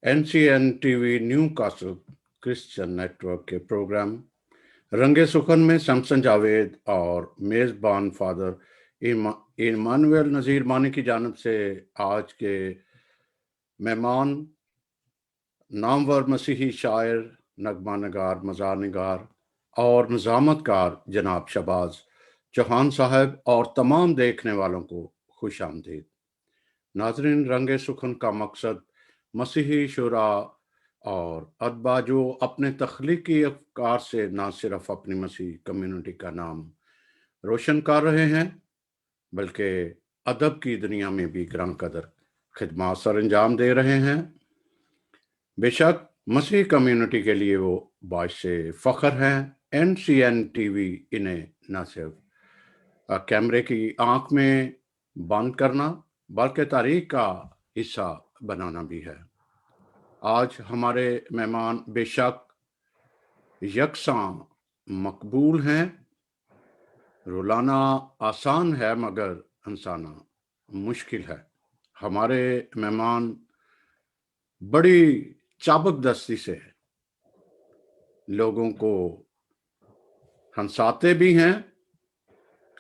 NCN TV new castle Christian network के programme रंगे सुखन में शमसन जावेद और मेज़बान फादर इमानुएल नज़ीर मानी की जानब से आज के मेहमान नामवर मसीही शायर, नगमा नगार, मज़ार निगार और निज़ामतकार जनाब शहबाज चौहान साहब और तमाम देखने वालों को खुश आमदीद। नाजरीन, रंगे सुखन का मकसद मसीही शुरा और अतबा जो अपने तख्लीकी अफकार से ना सिर्फ अपनी मसीह कम्युनिटी का नाम रोशन कर रहे हैं बल्कि अदब की दुनिया में भी ग्रां कदर खिदमत सर अंजाम दे रहे हैं। बेशक मसीह कम्युनिटी के लिए वो बाइश फ़ख्र हैं। NCN टीवी इन्हें न सिर्फ कैमरे की आंख में बंद करना बल्कि तारीख का हिस्सा बनाना भी है। आज हमारे मेहमान बेशक यकसां मकबूल हैं। रुलाना आसान है मगर हंसाना मुश्किल है। हमारे मेहमान बड़ी चाबकदस्ती से लोगों को हंसाते भी हैं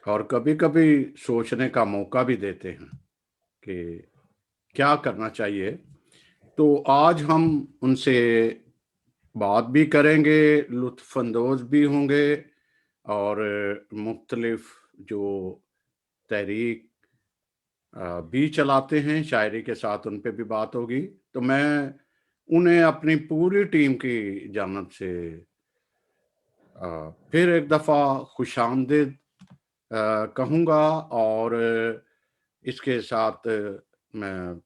और कभी कभी सोचने का मौका भी देते हैं कि क्या करना चाहिए। तो आज हम उनसे बात भी करेंगे, लुत्फ़अंदोज़ भी होंगे और मुख्तलिफ जो तहरीक भी चलाते हैं, शायरी के साथ उन पे भी बात होगी। तो मैं उन्हें अपनी पूरी टीम की जानिब से फिर एक दफ़ा खुशामदीद कहूँगा और इसके साथ मैं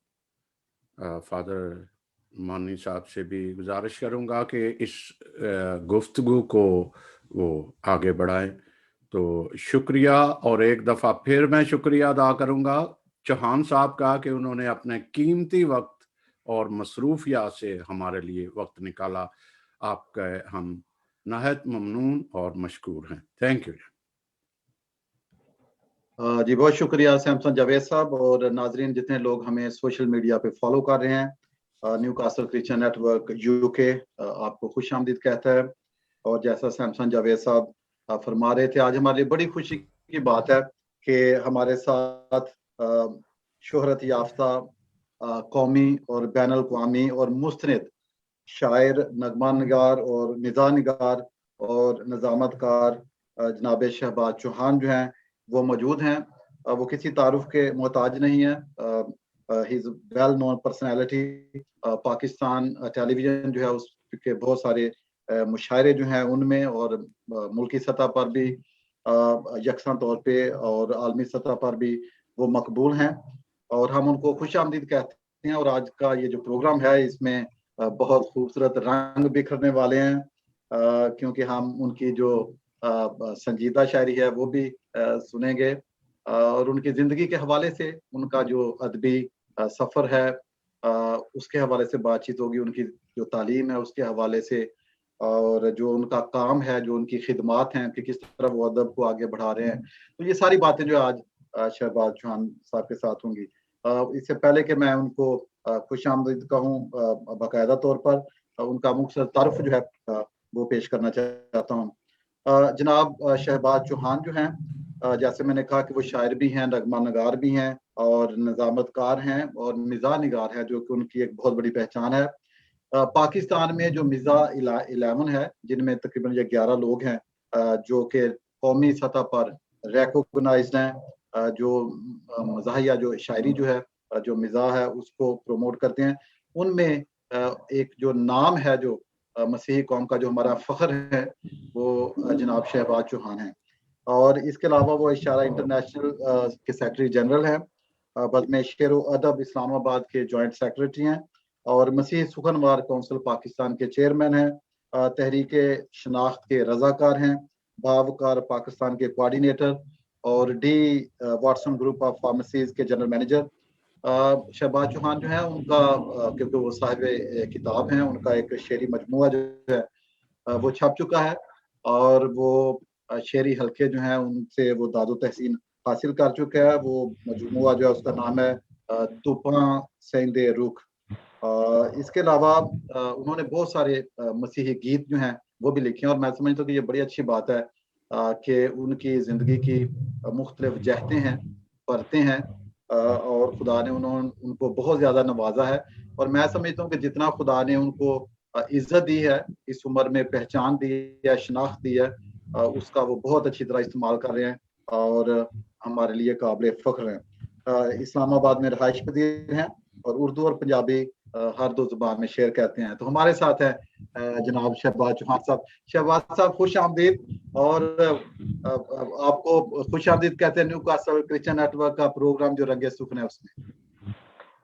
फादर मानी साहब से भी गुजारिश करूँगा कि इस गुफ्तगू को वो आगे बढ़ाएं। तो शुक्रिया, और एक दफ़ा फिर मैं शुक्रिया अदा करूँगा चौहान साहब का कि उन्होंने अपने कीमती वक्त और मसरूफिया से हमारे लिए वक्त निकाला। आपका हम नहायत ममनून और मशकूर हैं। Thank you. जी बहुत शुक्रिया सैमसन जावेद साहब और नाजरीन जितने लोग हमें सोशल मीडिया पे फॉलो कर रहे हैं। New castle Christian network UK आपको खुश आमदीद कहता है। और जैसा सैमसन जावेद साहब फरमा रहे थे, आज हमारे लिए बड़ी खुशी की बात है कि हमारे साथ शोहरत याफ्ता कौमी और बैन अल-अक़वामी और मुस्तनद शायर, नगमा निगार और मिज़ाह निगार और निज़ामतकार जनाब शहबाज चौहान जो हैं वो मौजूद हैं। वो किसी तारुफ के मोहताज नहीं है। He is well known personality. Pakistan television जो है उसके बहुत सारे मुशायरे जो हैं उनमें और मुल्की सतह पर भी यकसां तौर पे और आलमी सतह पर भी वो मकबूल हैं और हम उनको खुश आमदीद कहते हैं। और आज का ये जो प्रोग्राम है इसमें बहुत खूबसूरत रंग बिखरने वाले हैं क्योंकि हम उनकी जो संजीदा शायरी है वो भी सुनेंगे और उनकी ज़िंदगी के हवाले से उनका जो अदबी सफ़र है उसके हवाले से बातचीत होगी। उनकी जो तालीम है उसके हवाले से और जो उनका काम है, जो उनकी खिदमात हैं कि किस तरह वो अदब को आगे बढ़ा रहे हैं। तो ये सारी बातें जो आज शहबाज चौहान साहब के साथ होंगी। इससे पहले कि मैं उनको खुशामदीद कहूँ बाकायदा तौर पर उनका मुख्तसर तारुफ जो है वो पेश करना चाहता हूँ। जनाब शहबाज चौहान जो हैं जैसे मैंने कहा कि वो शायर भी हैं, नगमा नगार भी हैं और निज़ामतकार हैं और मिज़ाह निगार है जो कि उनकी एक बहुत बड़ी पहचान है। पाकिस्तान में जो मिज़ाह 11 है जिनमें तकरीबन ये 11 लोग हैं जो कि कौमी सतह पर रिकॉग्नाइज्ड हैं, जो मज़ाहिया जो शायरी जो है जो मिज़ाह है उसको प्रमोट करते हैं। उनमें एक जो नाम है जो मसीही कौम का जो हमारा फ़ख्र है वो जनाब शहबाज चौहान हैं और इसके अलावा वो इशारा इंटरनेशनल के सेक्रेटरी जनरल हैं। बज़्म शेर व अदब इस्लामाबाद के जॉइंट सेक्रेटरी हैं और मसीह सुखनवार काउंसिल पाकिस्तान के चेयरमैन हैं। तहरीक शनाख्त के रज़ाकार हैं, बावकार पाकिस्तान के कोऑर्डिनेटर और D Watson group of pharmacies के जनरल मैनेजर। शहबाज चौहान जो है उनका क्योंकि वो साहिब किताब हैं, उनका एक शेरी मजमुआ जो है वो छप चुका है और वो शेरी हल्के जो हैं उनसे वो दादो तहसीन हासिल कर चुका है। वो मजमुआ जो है उसका नाम है तूफान सेंदे रुख इसके अलावा उन्होंने बहुत सारे मसीही गीत जो हैं वो भी लिखे हैं, और मैं समझता हूँ कि ये बड़ी अच्छी बात है कि उनकी ज़िंदगी की मुख्तलिफ जहतें हैं, परतें हैं, और खुदा ने उनको बहुत ज़्यादा नवाजा है। और मैं समझता हूँ कि जितना खुदा ने उनको इज्जत दी है, इस उम्र में पहचान दी है, शनाख्त दी है, उसका वो बहुत अच्छी तरह इस्तेमाल कर रहे हैं और हमारे लिए काबिल फ़ख्र हैं। इस्लामाबाद में रहायश पजीर हैं और उर्दू और पंजाबी हर दो जुबान में शेर कहते हैं। तो हमारे साथ हैं जनाब शहबाज चौहान साहब। शहबाज साहब खुश आमदीद, और आपको खुश आमदीद कहते हैं न्यू कासल क्रिश्चियन नेटवर्क का प्रोग्राम जो रंगे सुखन है उसमें।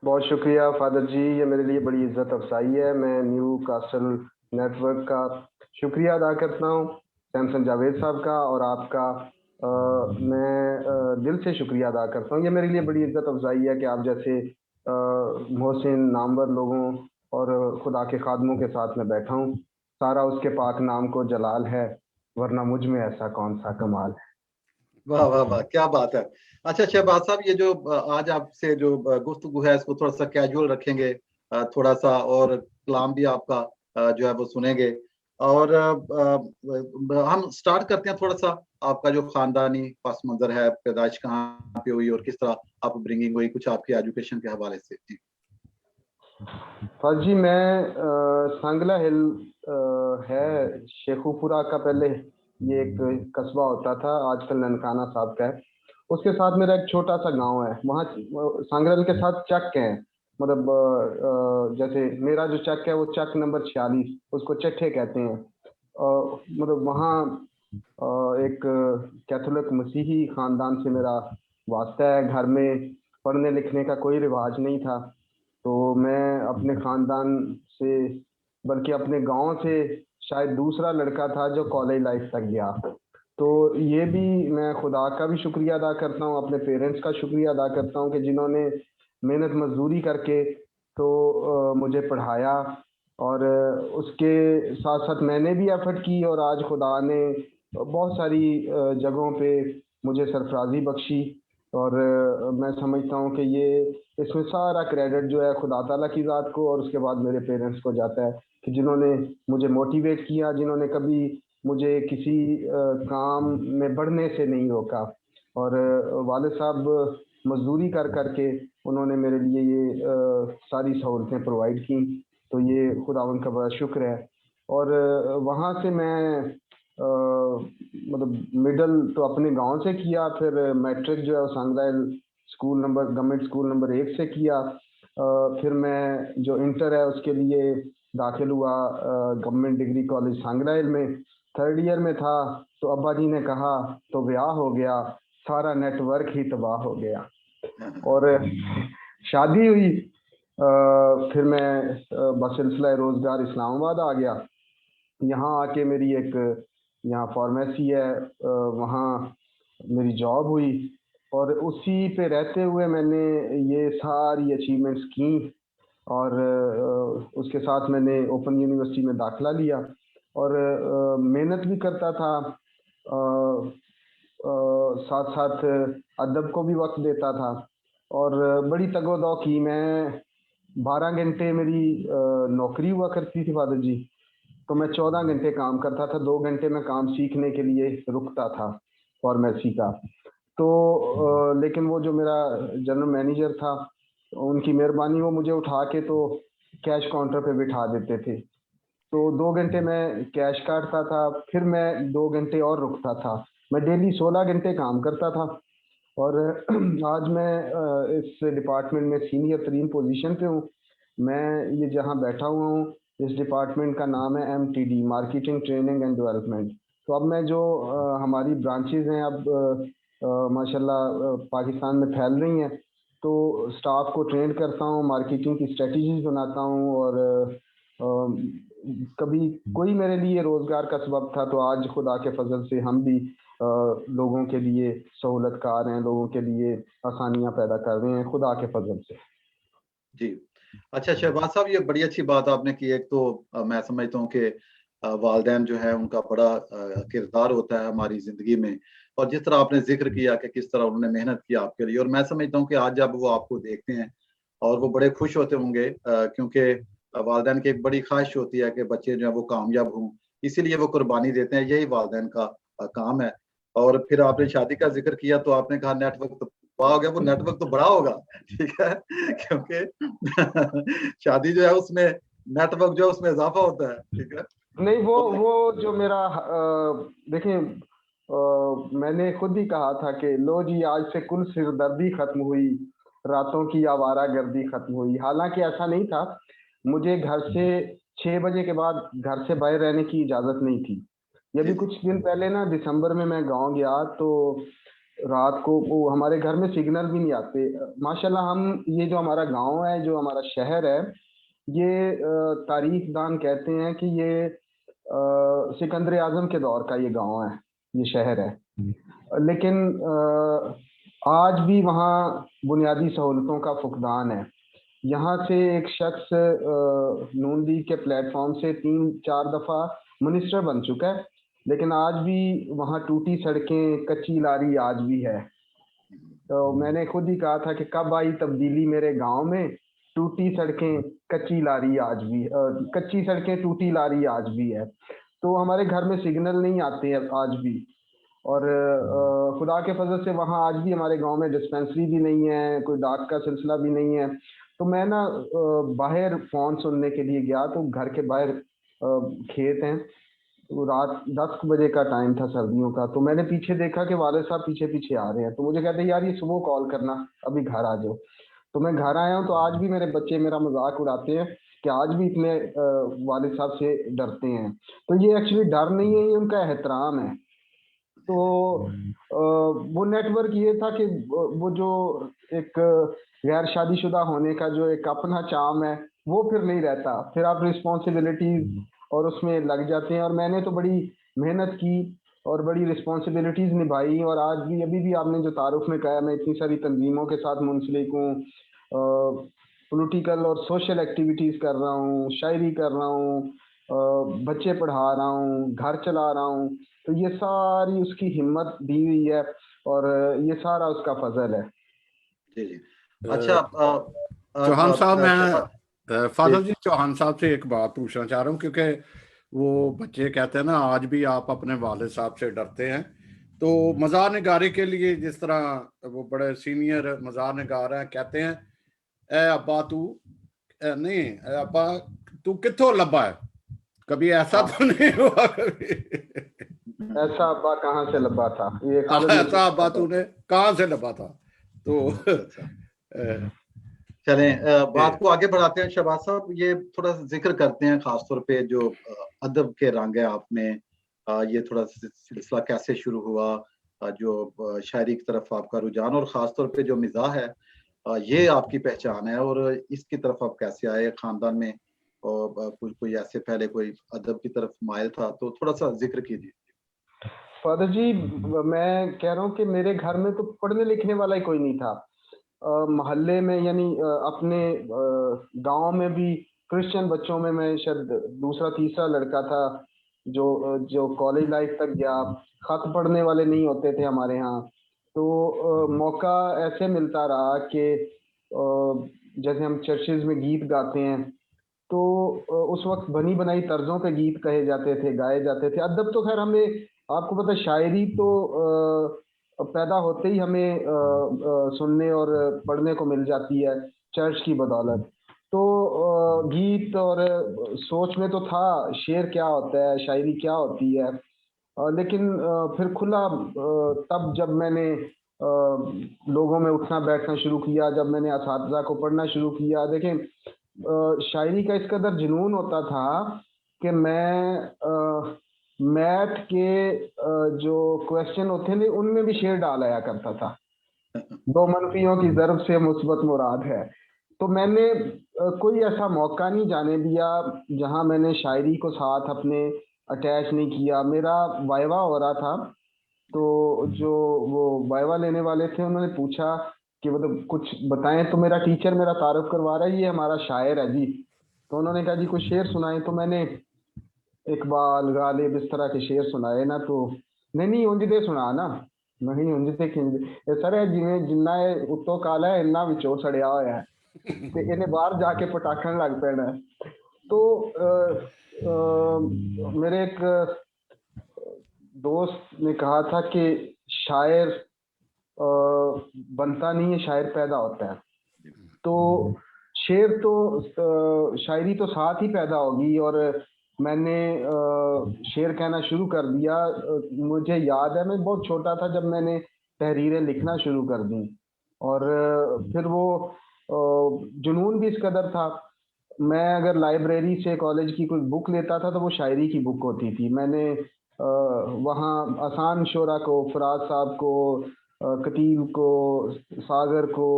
बहुत शुक्रिया फादर जी, ये मेरे लिए बड़ी इज्जत अफसाई है। मैं न्यू कासल नेटवर्क का शुक्रिया अदा करता हूँ, सैमसन जावेद साहब का और आपका मैं दिल से शुक्रिया अदा करता हूँ। ये मेरे लिए बड़ी इज्जत अफजाई है कि आप जैसे मोहसिन नामवर लोगों और खुदा के खादमों के साथ मैं बैठा हूँ। सारा उसके पाक नाम को जलाल है, वरना मुझ में ऐसा कौन सा कमाल है। वाह वाह वाह, क्या बात है। अच्छा शहबाज साहब, ये जो आज आपसे जो गुफ्तगू है इसको थोड़ा सा कैजुअल रखेंगे, थोड़ा सा, और कलाम भी आपका जो है वो सुनेंगे। और हम स्टार्ट करते हैं थोड़ा सा आपका जो खानदानी पस मंजर है, पैदाइश कहाँ पे हुई और किस तरह आप ब्रिंगिंग हुई, कुछ आपकी एजुकेशन के हवाले से। जी फर्जी, मैं सांगला हिल है शेखुपुरा का, पहले ये एक कस्बा होता था, आजकल ननकाना साहब का है। उसके साथ मेरा एक छोटा सा गांव है, वहाँ सांगला हिल के साथ चक है। मतलब जैसे मेरा जो चक है वो चक नंबर 46, उसको चट्ठे कहते हैं। मतलब वहाँ एक कैथोलिक मसीही खानदान से मेरा वास्ता है। घर में पढ़ने लिखने का कोई रिवाज नहीं था, तो मैं अपने खानदान से, बल्कि अपने गांव से शायद दूसरा लड़का था जो कॉलेज लाइफ तक गया। तो ये भी मैं खुदा का भी शुक्रिया अदा करता हूँ, अपने पेरेंट्स का शुक्रिया अदा करता हूँ कि जिन्होंने मेहनत मजदूरी करके तो मुझे पढ़ाया, और उसके साथ साथ मैंने भी एफर्ट की, और आज खुदा ने बहुत सारी जगहों पे मुझे सरफराजी बख्शी। और मैं समझता हूँ कि ये इसमें सारा क्रेडिट जो है खुदा ताला की ज़ात को और उसके बाद मेरे पेरेंट्स को जाता है, कि जिन्होंने मुझे मोटिवेट किया, जिन्होंने कभी मुझे किसी काम में बढ़ने से नहीं रोका। और वालिद साहब मजदूरी कर करके उन्होंने मेरे लिए ये सारी सहूलतें प्रोवाइड की, तो ये खुदावन का बड़ा शुक्र है। और वहाँ से मैं मतलब मिडल तो अपने गांव से किया, फिर मैट्रिक जो है Sangla school number government school number 1 से किया। फिर मैं जो इंटर है उसके लिए दाखिल हुआ गवर्नमेंट डिग्री कॉलेज सांगला में। थर्ड ईयर में था तो अब्बा जी ने कहा तो ब्याह हो गया, सारा नेटवर्क ही तबाह हो गया और शादी हुई। फिर मैं बसिलसिला रोजगार इस्लामाबाद आ गया। यहाँ आके मेरी एक यहाँ फार्मेसी है, वहाँ मेरी जॉब हुई, और उसी पे रहते हुए मैंने ये सारी अचीवमेंट्स की। और उसके साथ मैंने ओपन यूनिवर्सिटी में दाखिला लिया, और मेहनत भी करता था, साथ साथ अदब को भी वक्त देता था, और बड़ी तगोदौ की। मैं 12 घंटे मेरी नौकरी हुआ करती थी फादर जी, तो मैं 14 घंटे काम करता था, 2 घंटे में काम सीखने के लिए रुकता था फार्मेसी का। तो लेकिन वो जो मेरा जनरल मैनेजर था, उनकी मेहरबानी, वो मुझे उठा के तो कैश काउंटर पे बिठा देते थे। तो 2 घंटे मैं कैश काटता था, फिर मैं 2 घंटे और रुकता था। मैं डेली 16 घंटे काम करता था, और आज मैं इस डिपार्टमेंट में सीनियर तरीन पोजीशन पे हूँ। मैं ये जहाँ बैठा हुआ हूँ, इस डिपार्टमेंट का नाम है MTD, marketing training and development. तो अब मैं जो हमारी ब्रांचेज हैं अब माशाल्लाह पाकिस्तान में फैल रही हैं, तो स्टाफ को ट्रेन करता हूँ, मार्केटिंग की स्ट्रेटजीज बनाता हूँ, और कभी कोई मेरे लिए रोजगार का सबब था, तो आज खुदा के फजल से हम भी लोगों के लिए सहूलतकार हैं, लोगों के लिए आसानियां पैदा कर रहे हैं खुदा के फजल से। जी अच्छा शहबाज साहब, ये बड़ी अच्छी बात आपने की। एक तो मैं समझता हूँ कि वालिदैन जो है उनका बड़ा किरदार होता है हमारी जिंदगी में, और जिस तरह आपने जिक्र किया कि किस तरह उन्होंने मेहनत की आपके लिए, और मैं समझता हूँ कि आज जब वो आपको देखते हैं और वो बड़े खुश होते होंगे क्योंकि वालिदैन की एक बड़ी ख्वाहिश होती है कि बच्चे जो है वो कामयाब हों, इसीलिए वो कुर्बानी देते हैं, यही वालिदैन का काम है। और फिर आपने शादी का जिक्र किया तो आपने कहा नेटवर्क तो हो गया, वो नेटवर्क तो बड़ा होगा, ठीक है, क्योंकि शादी जो है उसमें नेटवर्क जो है उसमें इजाफा होता है, ठीक है। नहीं, वो जो मेरा देखिए, मैंने खुद ही कहा था कि लो जी आज से कुल सिरदर्दी खत्म हुई, रातों की आवारागर्दी खत्म हुई। हालांकि ऐसा नहीं था, मुझे घर से 6 बजे के बाद घर से बाहर रहने की इजाजत नहीं थी। ये भी जी, कुछ दिन पहले ना, दिसंबर में मैं गांव गया तो रात को वो हमारे घर में सिग्नल भी नहीं आते। माशाल्लाह, हम ये जो हमारा गांव है, जो हमारा शहर है, ये तारीख दान कहते हैं कि ये सिकंदर आजम के दौर का ये गांव है, ये शहर है। लेकिन आज भी वहाँ बुनियादी सहूलतों का फुकदान है। यहाँ से एक शख्स नून लीग के प्लेटफॉर्म से 3-4 दफा मिनिस्टर बन चुका है, लेकिन आज भी वहाँ टूटी सड़कें, कच्ची लारी आज भी है। तो मैंने खुद ही कहा था कि कब आई तब्दीली मेरे गांव में, टूटी सड़कें कच्ची लारी आज भी, कच्ची सड़कें टूटी लारी आज भी है। तो हमारे घर में सिग्नल नहीं आते हैं आज भी। और खुदा के फजल से वहाँ आज भी हमारे गांव में डिस्पेंसरी भी नहीं है, कोई डाक का सिलसिला भी नहीं है। तो मैं ना बाहर फोन सुनने के लिए गया तो घर के बाहर खेत हैं, तो रात 10 बजे का टाइम था सर्दियों का। तो मैंने पीछे देखा कि वाले साहब पीछे पीछे आ रहे हैं, तो मुझे कहते यार ये सुबह कॉल करना, अभी घर आ जाओ। तो मैं घर आया हूँ, तो आज भी मेरे बच्चे मेरा मजाक उड़ाते हैं कि आज भी इतने वालिद साहब से डरते हैं। तो ये एक्चुअली डर नहीं है, ये उनका एहतराम है। तो वो नेटवर्क ये था कि वो जो एक गैर शादीशुदा होने का जो एक अपना चाम है वो फिर नहीं रहता, फिर आप रिस्पॉन्सिबिलिटीज और उसमें लग जाते हैं। और मैंने तो बड़ी मेहनत की और बड़ी रिस्पॉन्सिबिलिटीज निभाई, और आज भी अभी भी आपने जो तारुफ में कहा, मैं इतनी सारी तंजीमों के साथ मुंसलिक हूँ, पॉलिटिकल और सोशल एक्टिविटीज कर रहा हूँ, शायरी कर रहा हूँ, बच्चे पढ़ा रहा हूँ, घर चला रहा हूँ। तो ये सारी उसकी हिम्मत दी हुई है और ये सारा उसका फजल है। जी, जी। अच्छा, चौहान साहब, शहबाज मैं जी, फादर जी चौहान साहब से एक बात पूछना चाह रहा हूँ, क्योंकि वो बच्चे कहते हैं ना आज भी आप अपने वालिद साहब से डरते हैं। तो मज़ार निगारी के लिए जिस तरह वो बड़े सीनियर मज़ार निगार हैं, कहते हैं ए अब्बा तू नहीं ए अब्बा तू कित्थों लब्बा है, कभी ऐसा हाँ, तो नहीं हुआ कभी? ऐसा अब्बा कहाँ से लब्बा था, ये खालिद ऐसा मसीह अब्बा का। तूने कहाँ से लब्बा था? तो अच्छा, अच्छा। चलें, बात को आगे बढ़ाते हैं। शहबाज साहब, ये थोड़ा सा जिक्र करते हैं खासतौर पे जो अदब के रंग है आप में, ये थोड़ा सिलसिला कैसे शुरू हुआ, जो शायरी की तरफ आपका रुझान और खासतौर पे जो मिजाह है, ये आपकी पहचान है, और इसकी तरफ आप कैसे आए खानदान में, और कुछ कोई ऐसे पहले कोई अदब की तरफ मायल था, तो थोड़ा सा जिक्र कीजिए। फादर जी, मैं कह रहा हूँ कि मेरे घर में तो पढ़ने लिखने वाला ही कोई नहीं था। मोहल्ले में यानी अपने गांव में भी क्रिश्चियन बच्चों में मैं शायद दूसरा तीसरा लड़का था जो कॉलेज लाइफ तक गया। खत पढ़ने वाले नहीं होते थे हमारे यहाँ। तो मौका ऐसे मिलता रहा कि जैसे हम चर्चेज में गीत गाते हैं, तो उस वक्त बनी बनाई तर्जों पे गीत कहे जाते थे, गाए जाते थे। अदब तो खैर हमें, आपको पता है, शायरी तो पैदा होते ही हमें सुनने और पढ़ने को मिल जाती है चर्च की बदौलत। तो गीत और सोच में तो था शेर क्या होता है, शायरी क्या होती है। लेकिन फिर खुला तब जब मैंने लोगों में उठना बैठना शुरू किया, जब मैंने असातिज़ा को पढ़ना शुरू किया। देखें, शायरी का इस कदर जुनून होता था कि मैं मैथ के जो क्वेश्चन होते थे उनमें भी शेर डाल आया करता था। दो मनफियों की ज़रब से मुस्बत मुराद है। तो मैंने कोई ऐसा मौका नहीं जाने दिया जहां मैंने शायरी को साथ अपने अटैच नहीं किया। मेरा वाइवा हो रहा था, तो जो वो वाइवा लेने वाले थे उन्होंने पूछा कि मतलब कुछ बताएं, तो मेरा टीचर मेरा तारुफ करवा रहा है, ये हमारा शायर है जी। तो उन्होंने कहा जी कुछ शेर सुनाए, तो मैंने इकबाल, गालिब, इस तरह के शेर सुनाए ना। तो नहीं नहीं उंज दे सुना ना, नहीं उंज ते किंज सर जिमें जिन्ना उत्तो काला है इन्ना विचों सड़िया होया है। ते इन्हें बाहर जाके पटाखन लग पैना है। तो मेरे एक दोस्त ने कहा था कि शायर बनता नहीं है, शायर पैदा होता है। तो शेर तो शायरी तो साथ ही पैदा होगी, और मैंने शेर कहना शुरू कर दिया। मुझे याद है मैं बहुत छोटा था जब मैंने तहरीरें लिखना शुरू कर दी, और फिर वो जुनून भी इस कदर था। मैं अगर लाइब्रेरी से कॉलेज की कोई बुक लेता था तो वो शायरी की बुक होती थी। मैंने वहाँ आसान शोरा को, फराज साहब को, कतील को, सागर को,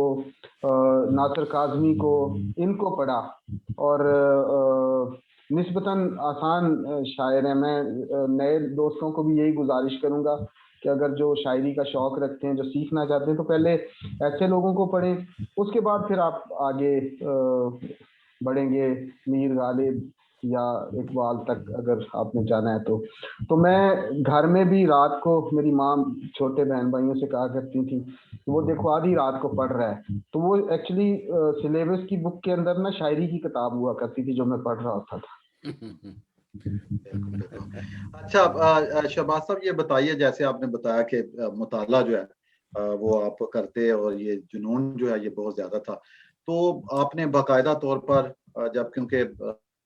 नासिर काज़मी को, इनको पढ़ा। और निस्बतन आसान शायर हैं। मैं नए दोस्तों को भी यही गुजारिश करूंगा कि अगर जो शायरी का शौक रखते हैं, जो सीखना चाहते हैं, तो पहले ऐसे लोगों को पढ़ें, उसके बाद फिर आप आगे बढ़ेंगे मीर गालिब या इकबाल तक अगर आपने जाना है तो मैं घर में भी रात को, मेरी माँ छोटे बहन भाइयों से कहा करती थी वो देखो आधी रात को पढ़ रहा है, तो वो एक्चुअली सिलेबस की बुक के अंदर ना शायरी की किताब हुआ करती थी जो मैं पढ़ रहा होता था। अच्छा शहबाज साहब, ये बताइए, जैसे आपने बताया कि मुताला जो है वो आप करते और ये जुनून जो है ये बहुत ज्यादा था, तो आपने बाकायदा तौर पर जब, क्योंकि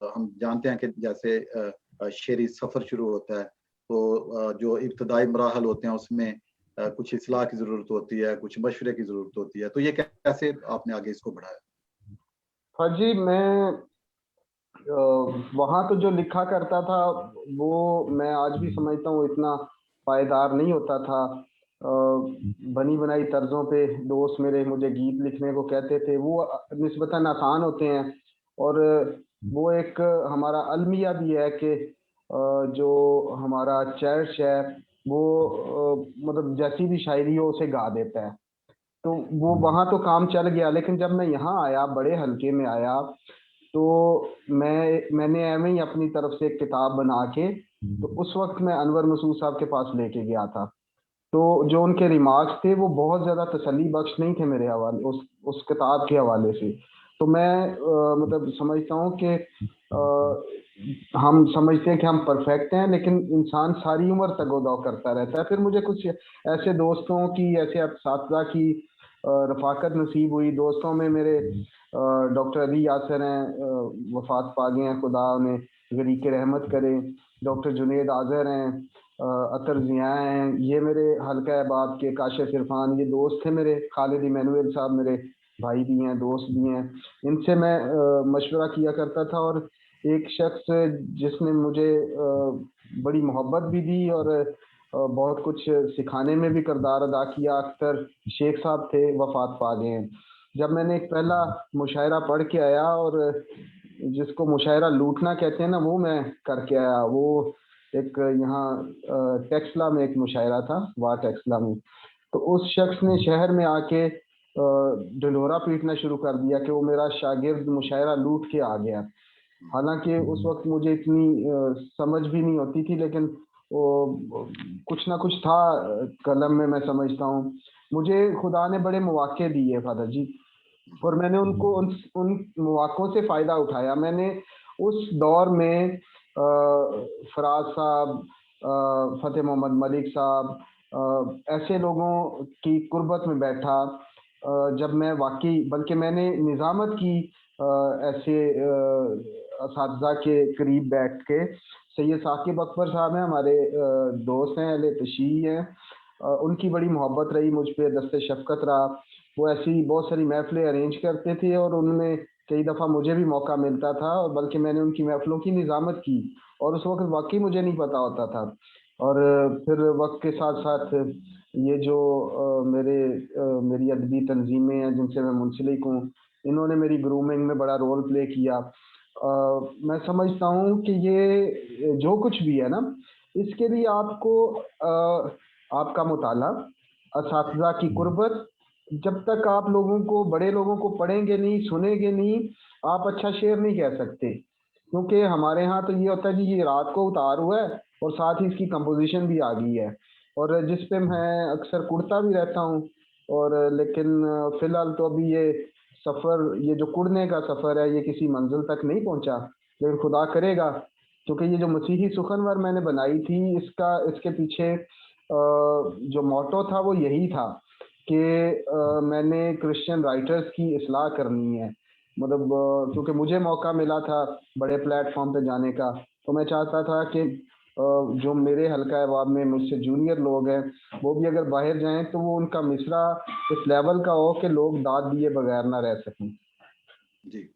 हम जानते हैं कि जैसे शेरी सफर शुरू होता है तो जो इब्तदाई मराहल होते हैं उसमें कुछ इस्लाह की जरूरत होती है, कुछ मशवरे की जरूरत होती है, तो ये कैसे आपने आगे इसको बढ़ाया? हाँ जी, मैं वहाँ तो जो लिखा करता था वो मैं आज भी समझता हूँ इतना पायदार नहीं होता था। बनी बनाई तर्जों पे दोस्त मेरे मुझे गीत लिखने को कहते थे, वो निस्बतन आसान होते हैं। और वो एक हमारा अलमिया भी है कि जो हमारा चर्च है वो मतलब जैसी भी शायरी हो उसे गा देता है। तो वो वहाँ तो काम चल गया, लेकिन जब मैं यहाँ आया, बड़े हल्के में आया, तो मैंने एवं ही अपनी तरफ से एक किताब बना के, तो उस वक्त मैं अनवर मसूद साहब के पास लेके गया था। तो जो उनके रिमार्क्स थे वो बहुत ज्यादा तसल्ली बख्श नहीं थे मेरे हवाले, उस किताब के हवाले से। तो मैं मतलब समझता हूँ कि हम समझते हैं कि हम परफेक्ट हैं, लेकिन इंसान सारी उम्र तगोदौ करता रहता है। फिर मुझे कुछ ऐसे दोस्तों की, ऐसे असातिज़ा की रफाकत नसीब हुई। दोस्तों में मेरे डॉक्टर अली यासर हैं, वफात पा गए हैं, खुदा उन्हें गरीक रहमत करे। डॉक्टर जुनेद आजर हैं, अतर जिया हैं, ये मेरे हल्का अहबाब के काशिफ इरफान, ये दोस्त थे मेरे। खालिद इमैनुअल साहब मेरे भाई भी हैं, दोस्त भी हैं। इनसे मैं मशवरा किया करता था। और एक शख्स जिसने मुझे बड़ी मोहब्बत भी दी और बहुत कुछ सिखाने में भी किरदार अदा किया, अख्तर शेख साहब थे, वफात पा गए हैं। जब मैंने एक पहला मुशायरा पढ़ के आया, और जिसको मुशायरा लूटना कहते हैं ना, वो मैं करके आया। वो एक यहाँ टेक्सला में एक मुशायरा था, वाह टेक्सला में। तो उस शख्स ने शहर में आके ढिंढोरा पीटना शुरू कर दिया कि वो मेरा शागिर्द मुशायरा लूट के आ गया। हालांकि उस वक्त मुझे इतनी समझ भी नहीं होती थी, लेकिन वो कुछ ना कुछ था कलम में, मैं समझता हूँ। मुझे खुदा ने बड़े मौके दिए फादर जी, और मैंने उनको उन मौक़ों से फ़ायदा उठाया। मैंने उस दौर में फराज साहब, फ़तेह मोहम्मद मलिक साहब, ऐसे लोगों की कुर्बत में बैठा जब मैं वाकई, बल्कि मैंने निज़ामत की ऐसे असातिज़ा के करीब बैठ के। सैयद साकिब अकबर साहब हैं, हमारे दोस्त हैं, अहले तशरीह हैं। उनकी बड़ी मोहब्बत रही मुझ पे, दस्ते शफ़क़त रहा। वो ऐसी बहुत सारी महफ़िलें अरेंज करते थे और उनमें कई दफ़ा मुझे भी मौका मिलता था, और बल्कि मैंने उनकी महफ़िलों की निज़ामत की, और उस वक़्त वाक़ई मुझे नहीं पता होता था। और फिर वक़्त के साथ-साथ ये जो मेरी अदबी तंज़ीमें हैं जिनसे मैं मुंसलिक हूँ, इन्होंने मेरी ग्रूमिंग में बड़ा रोल प्ले किया। मैं समझता हूँ कि ये जो कुछ भी है ना, इसके लिए आपको आपका मुताला, असातिज़ा की कुर्बत, जब तक आप लोगों को, बड़े लोगों को पढ़ेंगे नहीं, सुनेंगे नहीं, आप अच्छा शेर नहीं कह सकते। क्योंकि हमारे यहाँ तो ये होता है जी, ये रात को उतार हुआ है और साथ ही इसकी कंपोजिशन भी आ गई है, और जिस पे मैं अक्सर कुड़ता भी रहता हूँ। और लेकिन फिलहाल तो अभी ये सफ़र, ये जो कुड़ने का सफ़र है, ये किसी मंजिल तक नहीं पहुंचा, लेकिन खुदा करेगा। क्योंकि ये जो मसीही सुखनवर मैंने बनाई थी, इसके पीछे जो मोटो था वो यही था कि मैंने क्रिश्चियन राइटर्स की इस्लाह करनी है। मतलब क्योंकि मुझे मौका मिला था बड़े प्लेटफॉर्म पे जाने का, तो मैं चाहता था कि जो मेरे हल्का अहबाब में मुझसे जूनियर लोग हैं, वो भी अगर बाहर जाएं तो वो उनका मिसरा इस लेवल का हो कि लोग दाद दिए बगैर ना रह सकें। जी।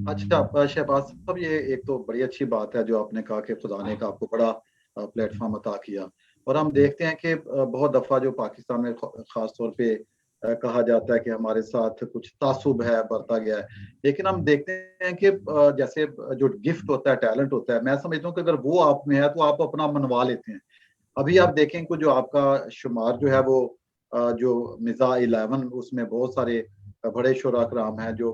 अच्छा शहबाज साहब, ये एक तो बड़ी अच्छी बात है जो आपने कहा कि खुदा ने आपको बड़ा प्लेटफॉर्म अता किया। और हम देखते हैं कि बहुत दफा जो पाकिस्तान में खास तौर पे कहा जाता है कि हमारे साथ कुछ तासुब है, बरता गया है, लेकिन हम देखते हैं कि जैसे जो गिफ्ट होता है, टैलेंट होता है, मैं समझता हूँ कि अगर वो आप में है तो आप अपना मनवा लेते हैं। अभी आप देखें कि जो आपका शुमार जो है वो जो मिज़ा 11, उसमें बहुत सारे बड़े शुरा कराम हैं जो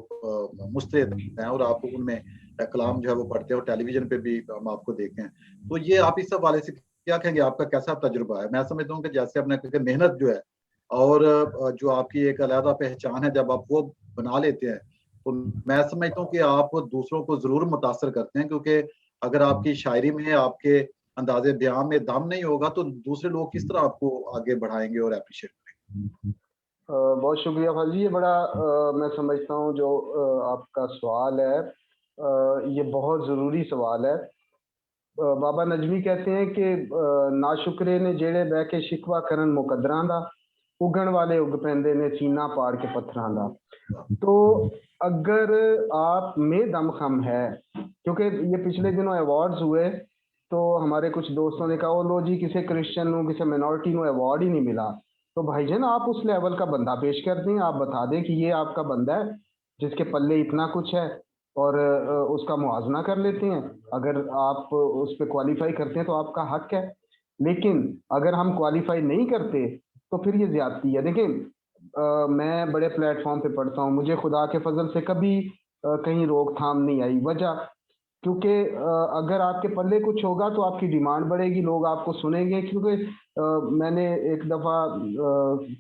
मुस्तैद हैं, और आप उनमें कलाम जो है वो पढ़ते हैं, और टेलीविजन पे भी हम आपको देखते हैं। तो ये आप इस हवाले से क्या कहेंगे, आपका कैसा तजुर्बा है? मैं समझता हूँ कि जैसे आपने कहा कि मेहनत जो है और जो आपकी एक अलग पहचान है, जब आप वो बना लेते हैं, तो मैं समझता हूँ कि आप दूसरों को जरूर मुतासर करते हैं, क्योंकि अगर आपकी शायरी में, आपके अंदाजे बयान में दम नहीं होगा तो दूसरे लोग किस तरह आपको आगे बढ़ाएंगे और अप्रिशिएट करेंगे। बहुत शुक्रिया भाजी, ये बड़ा मैं समझता हूँ जो आपका सवाल है, ये बहुत ज़रूरी सवाल है। बाबा नजमी कहते हैं कि नाशुक्रे ने जेड़े बह के शिकवा करन मुकदरां दा, उगण वाले उग पैंदे ने सीना पाड़ के पत्थरां दा। तो अगर आप में दम खम है, क्योंकि ये पिछले दिनों अवार्ड्स हुए, तो हमारे कुछ दोस्तों ने कहा ओ लो जी किसी क्रिश्चियन को, किसी मिनोरिटी को अवार्ड ही नहीं मिला। तो भाईजान आप उस लेवल का बंदा पेश कर दें, आप बता दें कि ये आपका बंदा है जिसके पल्ले इतना कुछ है, और उसका मुआवजा कर लेते हैं। अगर आप उस पर क्वालिफाई करते हैं तो आपका हक है। लेकिन अगर हम क्वालिफाई नहीं करते तो फिर ये ज्यादती है। देखिए मैं बड़े प्लेटफॉर्म पे पढ़ता हूँ, मुझे खुदा के फजल से कभी कहीं रोकथाम नहीं आई। वजह क्योंकि अगर आपके पल्ले कुछ होगा तो आपकी डिमांड बढ़ेगी, लोग आपको सुनेंगे। क्योंकि मैंने एक दफ़ा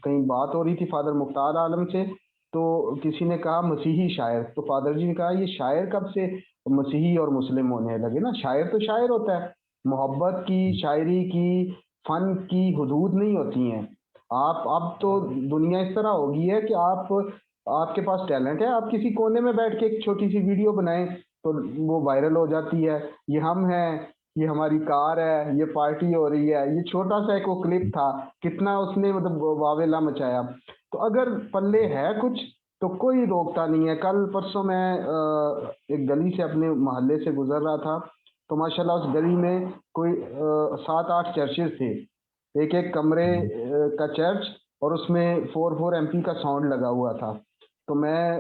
कहीं बात हो रही थी फादर मुख्तार आलम से, तो किसी ने कहा मसीही शायर, तो फादर जी ने कहा ये शायर कब से मसीही और मुस्लिम होने लगे? ना, शायर तो शायर होता है, मोहब्बत की, शायरी की, फन की हदूद नहीं होती हैं। आप अब तो दुनिया इस तरह हो गई है कि आपके पास टैलेंट है, आप किसी कोने में बैठ के एक छोटी सी वीडियो बनाएं तो वो वायरल हो जाती है। ये हम हैं, ये हमारी कार है, ये पार्टी हो रही है। ये छोटा सा एक वो क्लिप था, कितना उसने मतलब वावेला मचाया। तो अगर पल्ले है कुछ तो कोई रोकता नहीं है। कल परसों मैं एक गली से अपने मोहल्ले से गुजर रहा था, तो माशाल्लाह उस गली में कोई 7-8 चर्चेज थे, एक एक कमरे का चर्च, और उसमें 4-4 MP का साउंड लगा हुआ था। तो मैं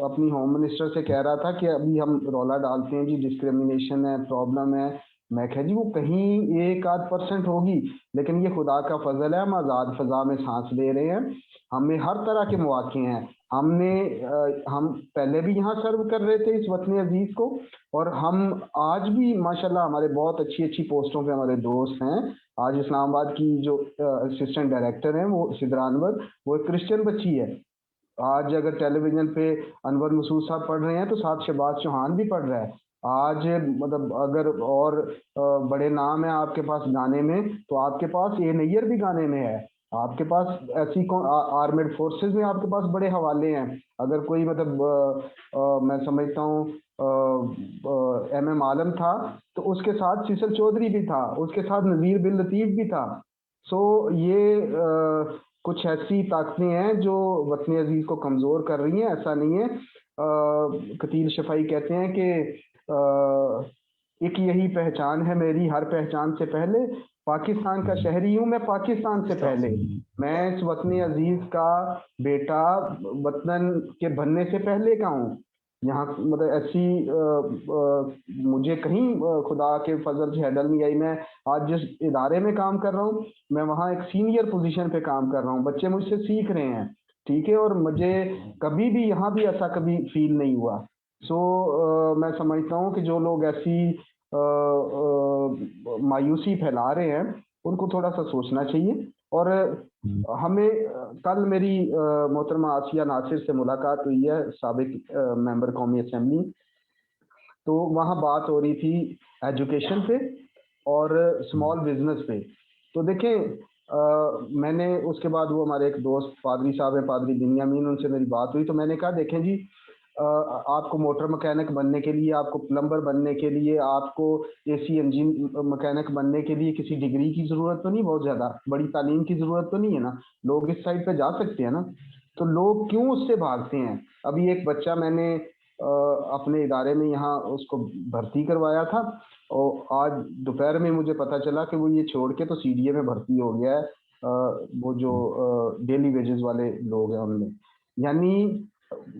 अपनी होम मिनिस्टर से कह रहा था कि अभी हम रौला डालते हैं जी, डिस्क्रिमिनेशन है, प्रॉब्लम है। मैं कह जी वो कहीं 1-8% होगी, लेकिन ये खुदा का फजल है, हम आज़ाद फजा में सांस ले रहे हैं, हमें हर तरह के मौके हैं। हम पहले भी यहाँ सर्व कर रहे थे इस वतन अजीज को, और हम आज भी माशाल्लाह हमारे बहुत अच्छी अच्छी पोस्टों पे हमारे दोस्त हैं। आज इस्लामाबाद की जो असिस्टेंट डायरेक्टर हैं वो सिद्रा अनवर, वो एक क्रिश्चियन बच्ची है। आज अगर टेलीविजन पे अनवर मसूद साहब पढ़ रहे हैं तो साथ शहबाज चौहान भी पढ़ रहा है। आज मतलब अगर और बड़े नाम है आपके पास गाने में, तो आपके पास ए नैयर भी गाने में है। आपके पास ऐसी आर्मेड फोर्सेस में आपके पास बड़े हवाले हैं। अगर कोई मतलब मैं समझता हूँ MM आलम था, तो उसके साथ सीसल चौधरी भी था, उसके साथ नज़ीर बिन लतीफ़ भी था। सो ये कुछ ऐसी ताकतें हैं जो वतन अजीज को कमज़ोर कर रही हैं, ऐसा नहीं है। कतील शफाई कहते हैं कि एक यही पहचान है मेरी हर पहचान से पहले, पाकिस्तान का शहरी हूँ मैं पाकिस्तान से पहले, मैं इस वतन अजीज का बेटा वतन के बनने से पहले का हूँ। यहाँ मतलब ऐसी मुझे कहीं खुदा के फजल से हैडल नहीं आई। मैं आज जिस इदारे में काम कर रहा हूँ, मैं वहाँ एक सीनियर पोजीशन पे काम कर रहा हूँ, बच्चे मुझसे सीख रहे हैं, ठीक है, और मुझे कभी भी यहाँ भी ऐसा कभी फील नहीं हुआ। सो मैं समझता हूँ कि जो लोग ऐसी मायूसी फैला रहे हैं उनको थोड़ा सा सोचना चाहिए। और हमें कल मेरी मोहतरमा आसिया नासिर से मुलाकात हुई है, साबिक मेंबर कौमी असेंबली। तो वहाँ बात हो रही थी एजुकेशन पे और स्मॉल बिजनेस पे। तो देखें, मैंने उसके बाद वो हमारे एक दोस्त पादरी साहब हैं, पादरी बिन्यामीन, उनसे मेरी बात हुई। तो मैंने कहा देखें जी, आपको मोटर मैकेनिक बनने के लिए, आपको प्लम्बर बनने के लिए, आपको एसी इंजन मैकेनिक बनने के लिए किसी डिग्री की ज़रूरत तो नहीं, बहुत ज़्यादा बड़ी तालीम की ज़रूरत तो नहीं है ना। लोग इस साइड पे जा सकते हैं ना। तो लोग क्यों उससे भागते हैं? अभी एक बच्चा मैंने अपने इदारे में यहाँ उसको भर्ती करवाया था, और आज दोपहर में मुझे पता चला कि वो ये छोड़ के तो सीडीए में भर्ती हो गया है, वो जो डेली वेजेस वाले लोग हैं उनमें। यानी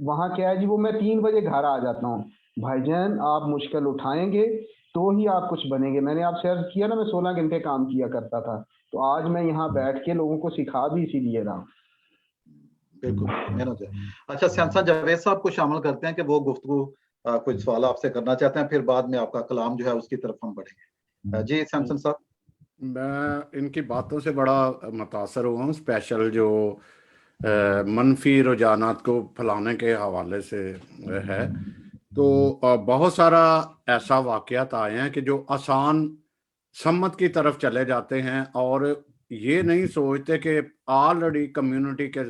वहाँ क्या है जी, वो मैं 3 बजे घर आ जाता हूँ। भाईजान, आप मुश्किल उठाएंगे तो ही आप कुछ बनेंगे। मैंने आपसे अर्ज किया ना, मैं 16 घंटे काम किया करता था, तो आज मैं यहाँ बैठ के लोगों को सिखा भी इसीलिए रहा हूँ। बिल्कुल मेहनत है। अच्छा, सैमसन जावेद साहब को शामिल करते हैं कि वो गुफ्तगू कुछ सवाल आपसे करना चाहते हैं, फिर बाद में आपका कलाम जो है उसकी तरफ हम बढ़ेंगे। जी सैमसन साहब। मैं इनकी बातों से बड़ा मुतासर हुआ हूँ, स्पेशल जो मनफी रुझानात को फैलाने के हवाले से है। तो बहुत सारा ऐसा वाक़यात आए हैं कि जो आसान सम्मत की तरफ चले जाते हैं और ये नहीं सोचते कि ऑलरेडी कम्युनिटी के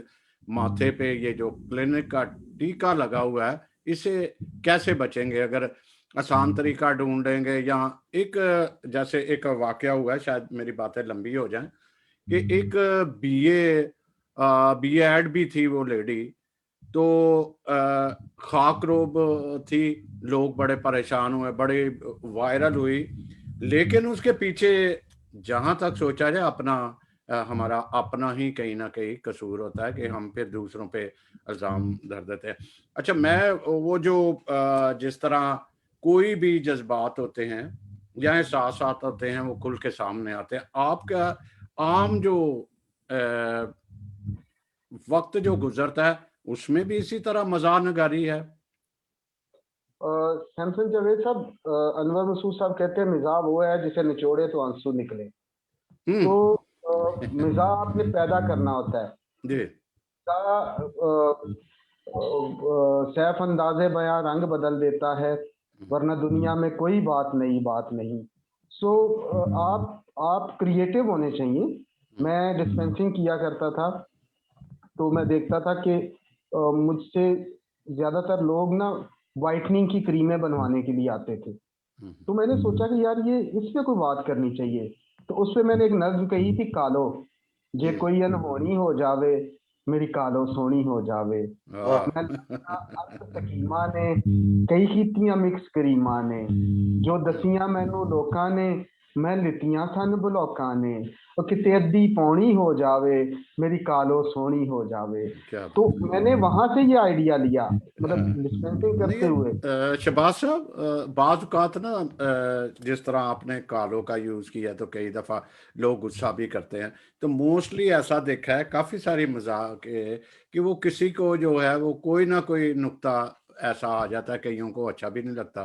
माथे पे ये जो क्लिनिक का टीका लगा हुआ है, इससे कैसे बचेंगे अगर आसान तरीका ढूंढेंगे। या एक जैसे एक वाकया हुआ है, शायद मेरी बातें लंबी हो जाएं, कि एक बीएड भी थी वो लेडी, तो खाक रोब थी, लोग बड़े परेशान हुए, बड़े वायरल हुई, लेकिन उसके पीछे जहां तक सोचा जाए अपना हमारा अपना ही कहीं ना कहीं कसूर होता है कि हम फिर दूसरों पे इल्जाम धर देते हैं। अच्छा, मैं वो जो जिस तरह कोई भी जज्बात होते हैं या एहसास होते हैं वो खुल के सामने आते हैं, आपका आम जो वक्त जो गुजरता है उसमें भी इसी तरह मज़ार नगारी है? सैमसन जावेद साहब, अनवर मसूद साहब कहते हैं मिजाज वो है जिसे निचोड़े तो आंसू निकले। तो मिजाज आपने पैदा करना होता है। जी। सैफ अंदाजे बयां रंग बदल देता है, वरना दुनिया में कोई बात नहीं। सो आप क्रिएटिव होने चाहिए। मैं डिस्पेंसिंग किया करता था, तो मैं देखता था कि मुझसे ज्यादातर लोग ना वाइटनिंग की क्रीमें बनवाने के लिए आते थे। तो मैंने सोचा कि यार ये इस पे कोई बात करनी चाहिए। तो उस पे मैंने एक नज्म कही थी, कालो जे कोई अनहोनी हो जावे, मेरी कालो सोनी हो जावे। मैं तकीमा ने कई कीतियां मिक्स करीमा ने, जो दसियां मैनू लोकां ने, मैं लितियां सन ब्लॉकां ने, और किते अद्धी पौनी हो जावे, मेरी कालो सोनी हो जावे। तो मैंने वहां से ये आइडिया लिया, मतलब डिस्पेंसिंग करते हुए। शहबाज साहब, बाज़ औक़ात ना जिस तरह आपने कालो का यूज़ किया तो कई दफ़ा लोग गुस्सा भी करते हैं, तो मोस्टली ऐसा देखा है काफ़ी सारी मजाक कि वो किसी को जो है वो कोई ना कोई नुक्ता ऐसा आ जाता है, कईयों को अच्छा भी नहीं लगता।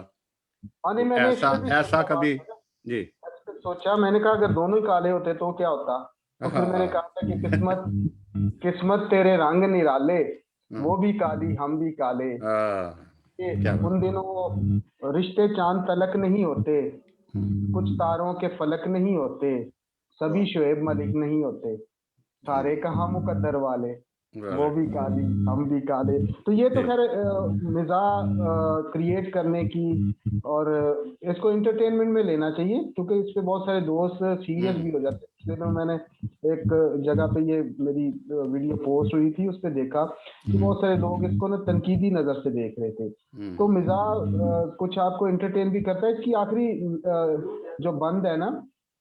नहीं, तो मैंने इस ऐसा पे भी ऐसा कभी? जी। सोचा। मैंने कहा अगर दोनों ही काले होते तो क्या होता। तो फिर मैंने कहा था कि किस्मत तेरे रंग निराले, वो भी काली हम भी काले। उन दिनों रिश्ते चांद तलक नहीं होते, कुछ तारों के फलक नहीं होते, सभी शोएब मलिक नहीं होते, सारे कहाँ मुकद्दर वाले, वो भी काली हम भी काले। तो ये तो खैर मिजाज क्रिएट करने की, और इसको एंटरटेनमेंट में लेना चाहिए, क्योंकि इस पे बहुत सारे दोस्त सीरियस भी हो जाते हैं। पिछले दिनों मैंने एक जगह पे ये मेरी वीडियो पोस्ट हुई थी, उस पे देखा कि बहुत सारे लोग इसको ना तनकीदी नजर से देख रहे थे। तो मिजाज कुछ आपको एंटरटेन भी करता है। इसकी आखिरी जो बंद है ना,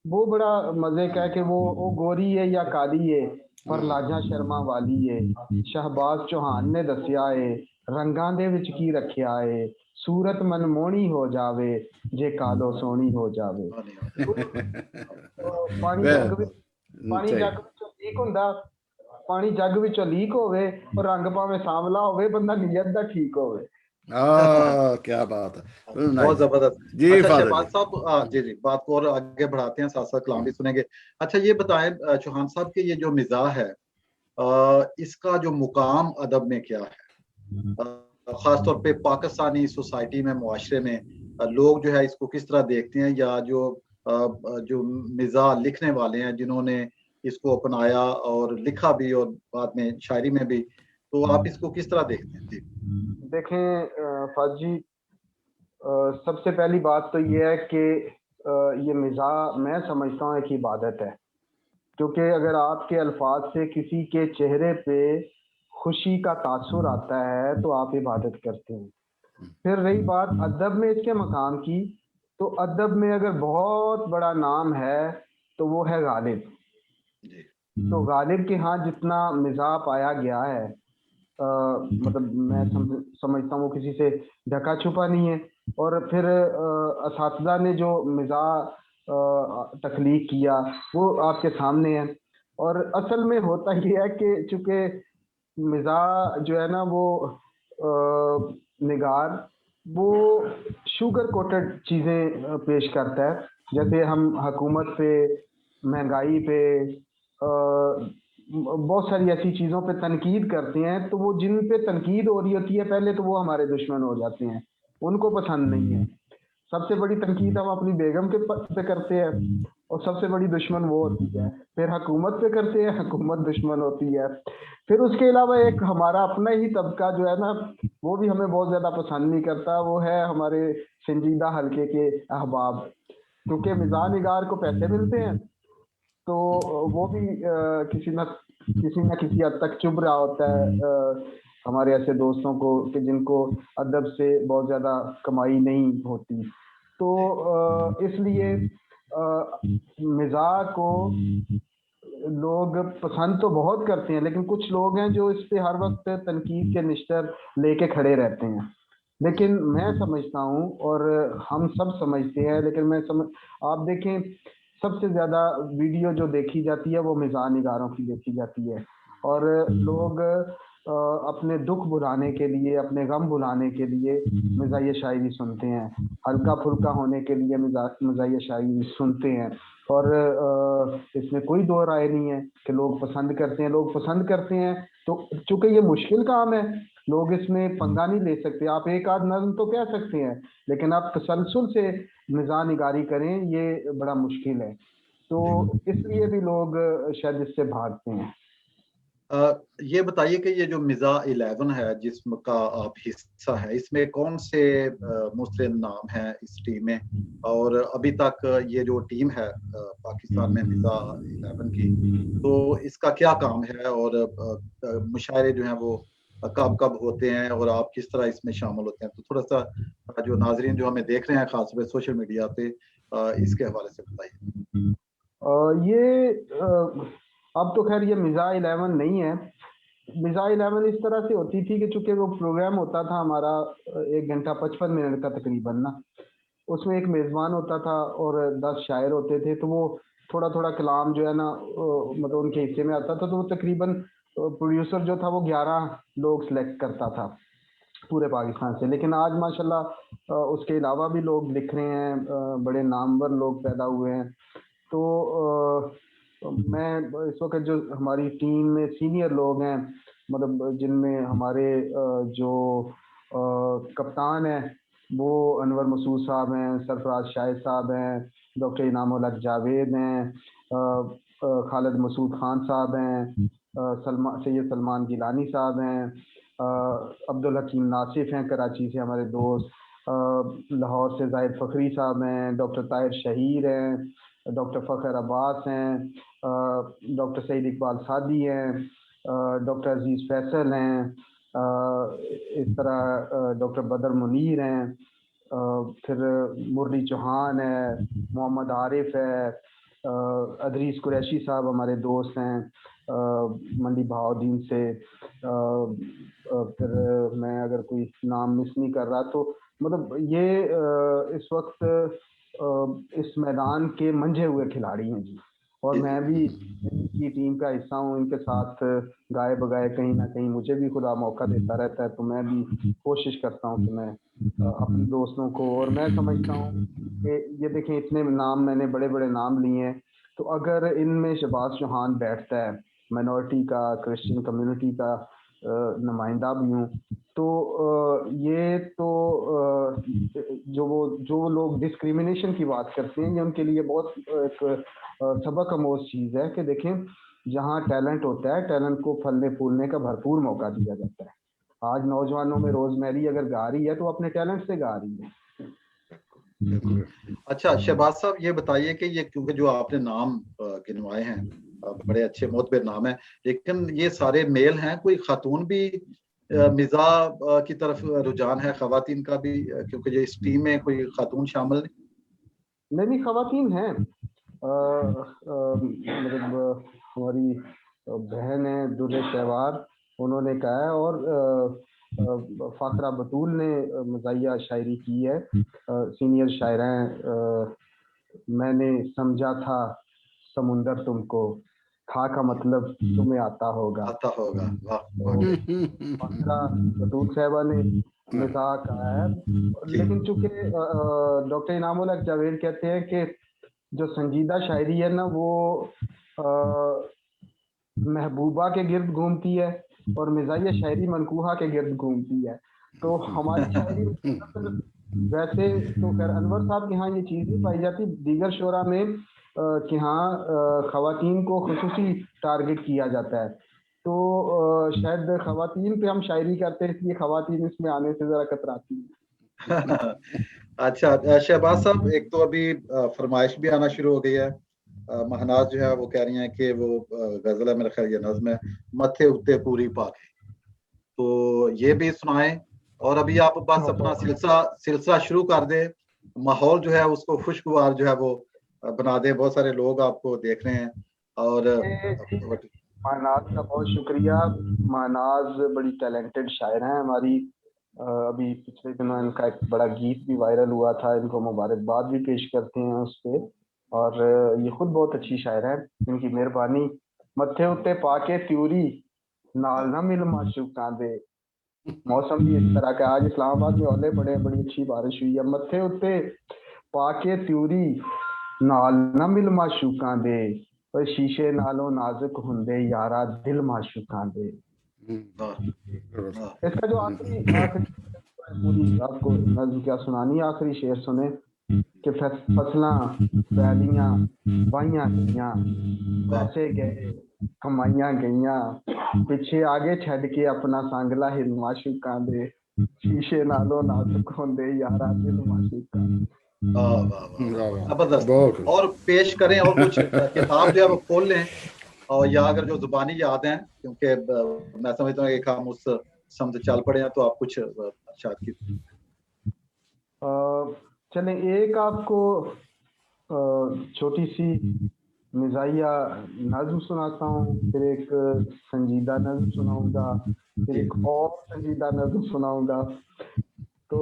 वो बड़ा मजे का है कि वो गोरी है या काली है, पर लाजा शर्मा वाली है, शहबाज चौहान ने दसिया है, रंगां दे विच की रखिया है, सूरत मनमोहनी हो जावे, जे कालो सोनी हो जावे। पानी जग विचों लीक हुंदा, पानी जग विचों लीक होवे और रंग भावें सांवला होवे, बंदा नीयत दा ठीक होवे। क्या बात है, बहुत नाइस। जबरदस्त। जी अच्छा फादर शहबाज जी। साहब, जी जी, बात को और आगे बढ़ाते हैं, साथ साथ कलाम भी सुनेंगे। अच्छा ये बताएं चौहान साहब के ये जो मिजाज है, इसका जो मुकाम अदब में क्या है? खासतौर पे पाकिस्तानी सोसाइटी में, मुआशरे में लोग जो है इसको किस तरह देखते हैं, या जो मिजाज लिखने वाले हैं जिन्होंने इसको अपनाया और लिखा भी और बाद में शायरी में भी, तो आप इसको किस तरह देखते हैं? जी। देखें फाज जी, सबसे पहली बात तो ये है कि ये मिजाज मैं समझता हूँ एक इबादत है, क्योंकि अगर आपके अल्फाज से किसी के चेहरे पे खुशी का तासुर आता है तो आप इबादत करते हैं। फिर रही बात अदब में इसके मकाम की, तो अदब में अगर बहुत बड़ा नाम है तो वो है गालिब। जी। तो गालिब के यहाँ जितना मिजाज पाया गया है, मतलब मैं समझता हूँ वो किसी से ढका छुपा नहीं है। और फिर असातिज़ा ने जो मिजाज तख्लीक किया वो आपके सामने है। और असल में होता ये है कि चूंकि मिजाज जो है ना वो निगार वो शुगर कोटेड चीज़ें पेश करता है। जैसे हम हुकूमत पे, महंगाई पे, बहुत सारी ऐसी चीज़ों पे तनकीद करते हैं, तो वो जिन पे तनकीद हो रही होती है पहले तो वो हमारे दुश्मन हो जाते हैं, उनको पसंद नहीं है। सबसे बड़ी तनकीद हम अपनी बेगम के पे करते हैं और सबसे बड़ी दुश्मन वो होती है। फिर हुकूमत पे करते हैं, हुकूमत दुश्मन होती है। फिर उसके अलावा एक हमारा अपना ही तबका जो है ना, वो भी हमें बहुत ज़्यादा पसंद नहीं करता, वो है हमारे संजीदा हल्के के अहबाब। क्योंकि मिजाज निगार को पैसे मिलते हैं तो वो भी किसी न किसी हद तक चुभ रहा होता है हमारे ऐसे दोस्तों को कि जिनको अदब से बहुत ज़्यादा कमाई नहीं होती। तो इसलिए मिजाज को लोग पसंद तो बहुत करते हैं, लेकिन कुछ लोग हैं जो इस पे हर वक्त तनकीद के निश्तर लेके खड़े रहते हैं। लेकिन मैं समझता हूँ और हम सब समझते हैं, लेकिन आप देखें सबसे ज़्यादा वीडियो जो देखी जाती है वो मिजाज निगारों की देखी जाती है। और लोग अपने दुख भुलाने के लिए, अपने गम भुलाने के लिए मिजाज शायरी सुनते हैं, हल्का फुल्का होने के लिए मिजाज शायरी सुनते हैं। और इसमें कोई दो राय नहीं है कि लोग पसंद करते हैं, लोग पसंद करते हैं। तो चूंकि ये मुश्किल काम है, लोग इसमें पंगा नहीं ले सकते। आप एक आध नज्म तो कह सकते हैं, लेकिन आप तसलसल से मिजाज निगारी करें ये बड़ा मुश्किल है। तो इसलिए भी लोग शायद इससे भागते हैं। ये बताइए कि ये जो मिजा 11 है जिसम का आप हिस्सा है, इसमें कौन से मुस्लिम नाम हैं इस टीम में, और अभी तक ये जो टीम है पाकिस्तान में मिजा 11 की, तो इसका क्या काम है, और मुशायरे जो हैं वो कब कब होते हैं, और आप किस तरह इसमें शामिल होते हैं? तो थोड़ा सा जो नाजरीन जो हमें देख रहे हैं खासतौर पे सोशल मीडिया पे, इसके हवाले से बताइए। ये अब तो खैर ये मिजा 11 नहीं है। मिजा 11 इस तरह से होती थी कि चूंकि वो प्रोग्राम होता था हमारा 1 घंटा 55 मिनट का तकरीबन ना, उसमें एक मेज़बान होता था और 10 शायर होते थे। तो वो थोड़ा थोड़ा कलाम जो है ना मतलब उनके हिस्से में आता था। तो वो तकरीबन प्रोड्यूसर जो था वो 11 लोग सेलेक्ट करता था पूरे पाकिस्तान से। लेकिन आज माशाल्लाह उसके अलावा भी लोग लिख रहे हैं, बड़े नामवर लोग पैदा हुए हैं। तो मैं इस वक्त जो हमारी टीम में सीनियर लोग हैं, मतलब जिनमें हमारे जो कप्तान हैं वो अनवर मसूद साहब हैं, सरफराज शाहिद साहब हैं, डॉक्टर इनामुल हक जावेद हैं, खालिद मसूद खान साहब हैं, सैयद सलमान गिलानी साहब हैं, अब्दुल हकीम नासिफ हैं कराची से हमारे दोस्त, लाहौर से जाहिद फ़खरी साहब हैं, डॉक्टर ताहिर शहीर हैं, डॉक्टर फ़खर अब्बास हैं, डॉक्टर सईद इकबाल सादी हैं, डॉक्टर अजीज़ फैसल हैं, इस तरह डॉक्टर बदर मुनीर हैं, फिर मुरली चौहान है, मोहम्मद आरिफ है, अदरीस कुरैशी साहब हमारे दोस्त हैं मंडी बहाउद्दीन से। फिर मैं अगर कोई नाम मिस नहीं कर रहा तो मतलब ये इस वक्त इस मैदान के मंझे हुए खिलाड़ी हैं जी। और मैं भी इनकी टीम का हिस्सा हूँ, इनके साथ गाए बगाए कहीं ना कहीं मुझे भी खुदा मौका देता रहता है, तो मैं भी कोशिश करता हूँ कि मैं अपने दोस्तों को, और मैं समझता हूँ कि ये देखें इतने नाम मैंने बड़े बड़े नाम लिए हैं, तो अगर इनमें शहबाज चौहान बैठता है, माइनॉरिटी का, क्रिश्चियन कम्युनिटी का नुमाइंदा भी हूँ, तो ये तो जो लोग डिस्क्रिमिनेशन की बात करते हैं, ये उनके लिए बहुत एक सबक आमोज चीज़ है कि देखें जहाँ टैलेंट होता है, टैलेंट को फलने फूलने का भरपूर मौका दिया जाता है। आज नौजवानों में रोजमेरी अगर गा रही है तो अपने टैलेंट से गा रही है। अच्छा शहबाज साहब, ये बताइए कि ये क्योंकि जो आपने नाम गिनवाए हैं बड़े अच्छे मोतबर नाम है, लेकिन ये सारे मेल हैं, कोई खातून भी मिज़ा की तरफ रुझान है, खवातीन का भी, क्योंकि ये इस टीम में कोई खातून शामिल नहीं, खवातीन हैं, मतलब हमारी बहन है दुर्रे शहवार, उन्होंने कहा है, और फाकरा बतूल ने मज़ाहिया शायरी की है, सीनियर शायरा हैं। मैंने समझा था समुंदर तुमको, था का मतलब तुम्हें आता होगा। वाह फाकरा बतूल साहबा ने मिजाक है, लेकिन चूंकि डॉक्टर इनामुल हक जावेद कहते हैं कि जो संजीदा शायरी है ना वो महबूबा के गिर्द घूमती है और मिजाहिया शायरी मनकूहा के गिर्द घूमती है। तो हमारी शायरी वैसे तो खैर अनवर साहब के यहाँ ये चीज़ नहीं पाई जाती, दीगर शोरा में कि हाँ खवातीन को खुसूसी टारगेट किया जाता है, तो शायद खवातीन पे हम शायरी करते हैं, इसलिए खवातीन इसमें आने से जरा कतराती है। अच्छा शहबाज साहब, एक तो अभी फरमाइश भी आना शुरू हो गई है, महनाज जो है वो कह रही हैं कि वो गजल है, मेरा ख्याल ये नज्म है, मथे उत्ते पूरी पाके, तो ये भी सुनाएं। और अभी आप बस अपना सिलसिला शुरू कर दे, माहौल जो है उसको खुशगवार जो है वो बना दे, बहुत सारे लोग आपको देख रहे हैं। और महनाज का बहुत शुक्रिया। महनाज बड़ी टैलेंटेड शायर हैं हमारी, अभी पिछले दिनों इनका एक बड़ा गीत भी वायरल हुआ था, इनको मुबारकबाद भी पेश करते हैं उस पर, और ये खुद बहुत अच्छी शायर है, इनकी मेहरबानी। मत्थे उत्ते पाके त्यूरी नाल ना मिल माशूकां दे, मौसम भी इस तरह का, आज इस्लामाबाद में ओले पड़े, बड़ी अच्छी बारिश हुई है। मत्थे उत्ते पाके त्यूरी नाल ना मिल माशूकां दे, और शीशे नालों नाजुक हुंदे यारा दिल माशूकां दे। इसका जो आखिरी पूरी आपको नज़्म क्या सुनानी, आखिरी शेर सुने कि फसलां पैलियां वाइयां गईयां, पैसे गए कमाइयां गईयां, पिछे आगे छड़ के अपना सांगला हिल माशूकां दे, शीशे नालों नाजुक होंदे यारा दिल माशूकां। जबरदस्त। और पेश करें, और कुछ किताब जो है वो खोल लें, और या अगर जो जुबानी याद है, क्योंकि मैं समझता हूँ कि हम उस समझ चल पड़े हैं, तो आप कुछ शायद की चलें, एक आपको छोटी सी मिजाहिया नज्म सुनाता हूँ, फिर एक संजीदा नज्म सुनाऊंगा, फिर एक और संजीदा नज्म सुनाऊंगा। तो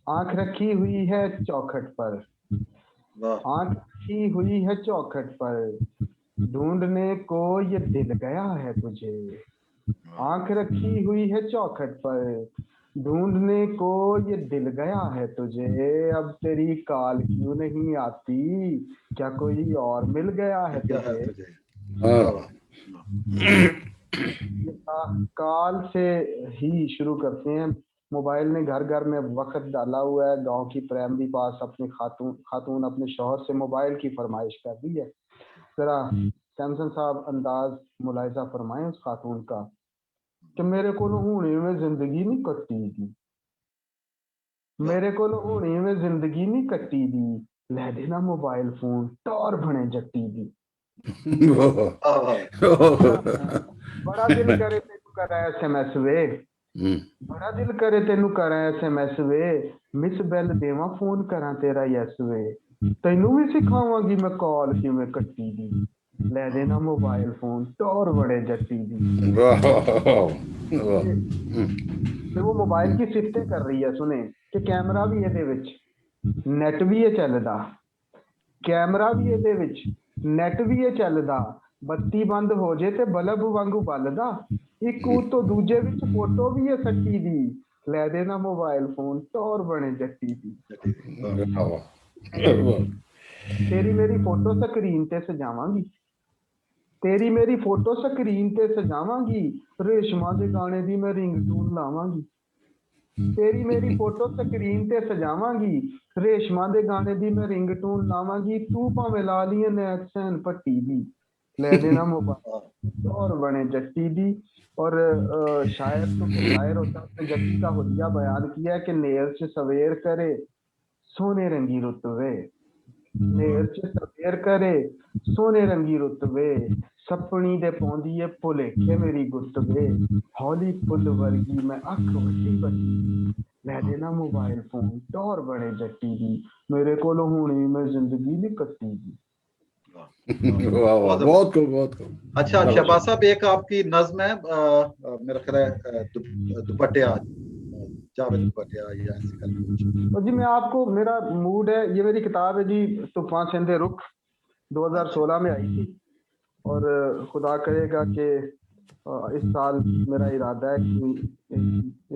आंख रखी हुई है चौखट पर, आंख रखी हुई है चौखट पर, ढूंढने को ये दिल गया है तुझे, आंख रखी हुई है चौखट पर, ढूंढने को ये दिल गया है तुझे, अब तेरी काल क्यों नहीं आती, क्या कोई और मिल गया है तुझे। काल से ही शुरू करते हैं। मोबाइल ने घर घर में वक्त डाला हुआ है, गांव की प्राइमरी पास अपने खातून अपने शौहर से मोबाइल की फरमाइश कर दी है। जरा सैमसन साहब अंदाज मुलाहिजा फरमाएं उस खातून का कि मेरे को हुणे में जिंदगी नहीं कट्टी दी, मेरे को हुणे में जिंदगी नहीं कट्टी दी, ले देना मोबाइल फोन टौर बने जट्टी दी। बड़ा दिल करे तेनू करा SMS वे, बड़ा दिल करे तेनू करा SMS वे, मिस बेल देवा फोन करा तेरा यस वे, तेनू भी सिखावांगी मैं कॉल किवें कट्टी दी, ले देना मोबाइल फोन टौर बड़े जट्टी दी। ਤੇ ਉਹ ਮੋਬਾਈਲ ਦੀ ਸਿਫਤੇ ਕਰ ਰਹੀ ਹੈ, ਸੁਨੇ ਕਿ ਕੈਮਰਾ ਵੀ ਇਹਦੇ ਵਿੱਚ, ਨੈਟ ਵੀ ਇਹ ਚੱਲਦਾ, ਕੈਮਰਾ ਵੀ ਇਹਦੇ ਵਿੱਚ, ਨੈਟ ਵੀ ਇਹ ਚੱਲਦਾ, ਬੱਤੀ ਬੰਦ ਹੋ ਜੇ ਤੇ ਬਲਬ ਵਾਂਗੂ ਬਲਦਾ, ਇੱਕ ਉਤੋਂ ਦੂਜੇ ਵਿੱਚ ਫੋਟੋ ਵੀ ਇਹ ਸੱਟੀ ਦੀ, ਲੈ ਦੇਣਾ ਮੋਬਾਈਲ ਫੋਨ ਟੌਰ ਬਣੇ ਜੱਟੀ ਦੀ। ਤੇਰੀ ਮੇਰੀ ਫੋਟੋ ਸਕਰੀਨ ਤੇ ਸਜਾਵਾਂਗੀ, ਤੇਰੀ ਮੇਰੀ ਫੋਟੋ ਸਕਰੀਨ ਤੇ ਸਜਾਵਾਂਗੀ, ਰੇਸ਼ਮਾਂ ਦੇ ਗਾਣੇ ਦੀ ਮੈਂ ਰਿੰਗਟੂਨ ਲਾਵਾਂਗੀ। ਤੇਰੀ ਮੇਰੀ ਫੋਟੋ ਸਕਰੀਨ ਤੇ ਸਜਾਵਾਂਗੀ, ਰੇਸ਼ਮਾਂ ਦੇ ਗਾਣੇ ਦੀ ਮੈਂ ਰਿੰਗਟੂਨ ਲਾਵਾਂਗੀ, ਤੂੰ ਭਾਵੇਂ ਲਾ ਲਈ ਨੈਕਸਨ ਪੱਟੀ ਦੀ, ਲੈ देना मोबाइल और बने जट्टी दी। और शायर तो शायर होता है, उसने जट्टी का हुलिया बयान किया है कि नेर से सवेर करे सोने रंगी रुत वे, नेर से सवेर करे सोने रंगी रुत वे, सपनी दे पौंदी है भुलेखे मेरी गुत वे, हौली फुल वर्गी मैं अख वड्डी बड़ी, ਲੈ देना मोबाइल फोन टौर बने जट्टी दी, मेरे कोलों हुणी मैं जिंदगी नहीं कट्टी दी। बहुत खूब, बहुत खूब। अच्छा शहबाज साहब, एक आपकी नज्म है मेरा ख्याल है दुपट्टिया, जावेद दुपट्टिया या ऐसे करके। जी मैं आपको, मेरा मूड है, ये मेरी किताब है जी तूफान सेंधे रुख, 2016 में आई थी, और खुदा करेगा कि इस साल मेरा इरादा है कि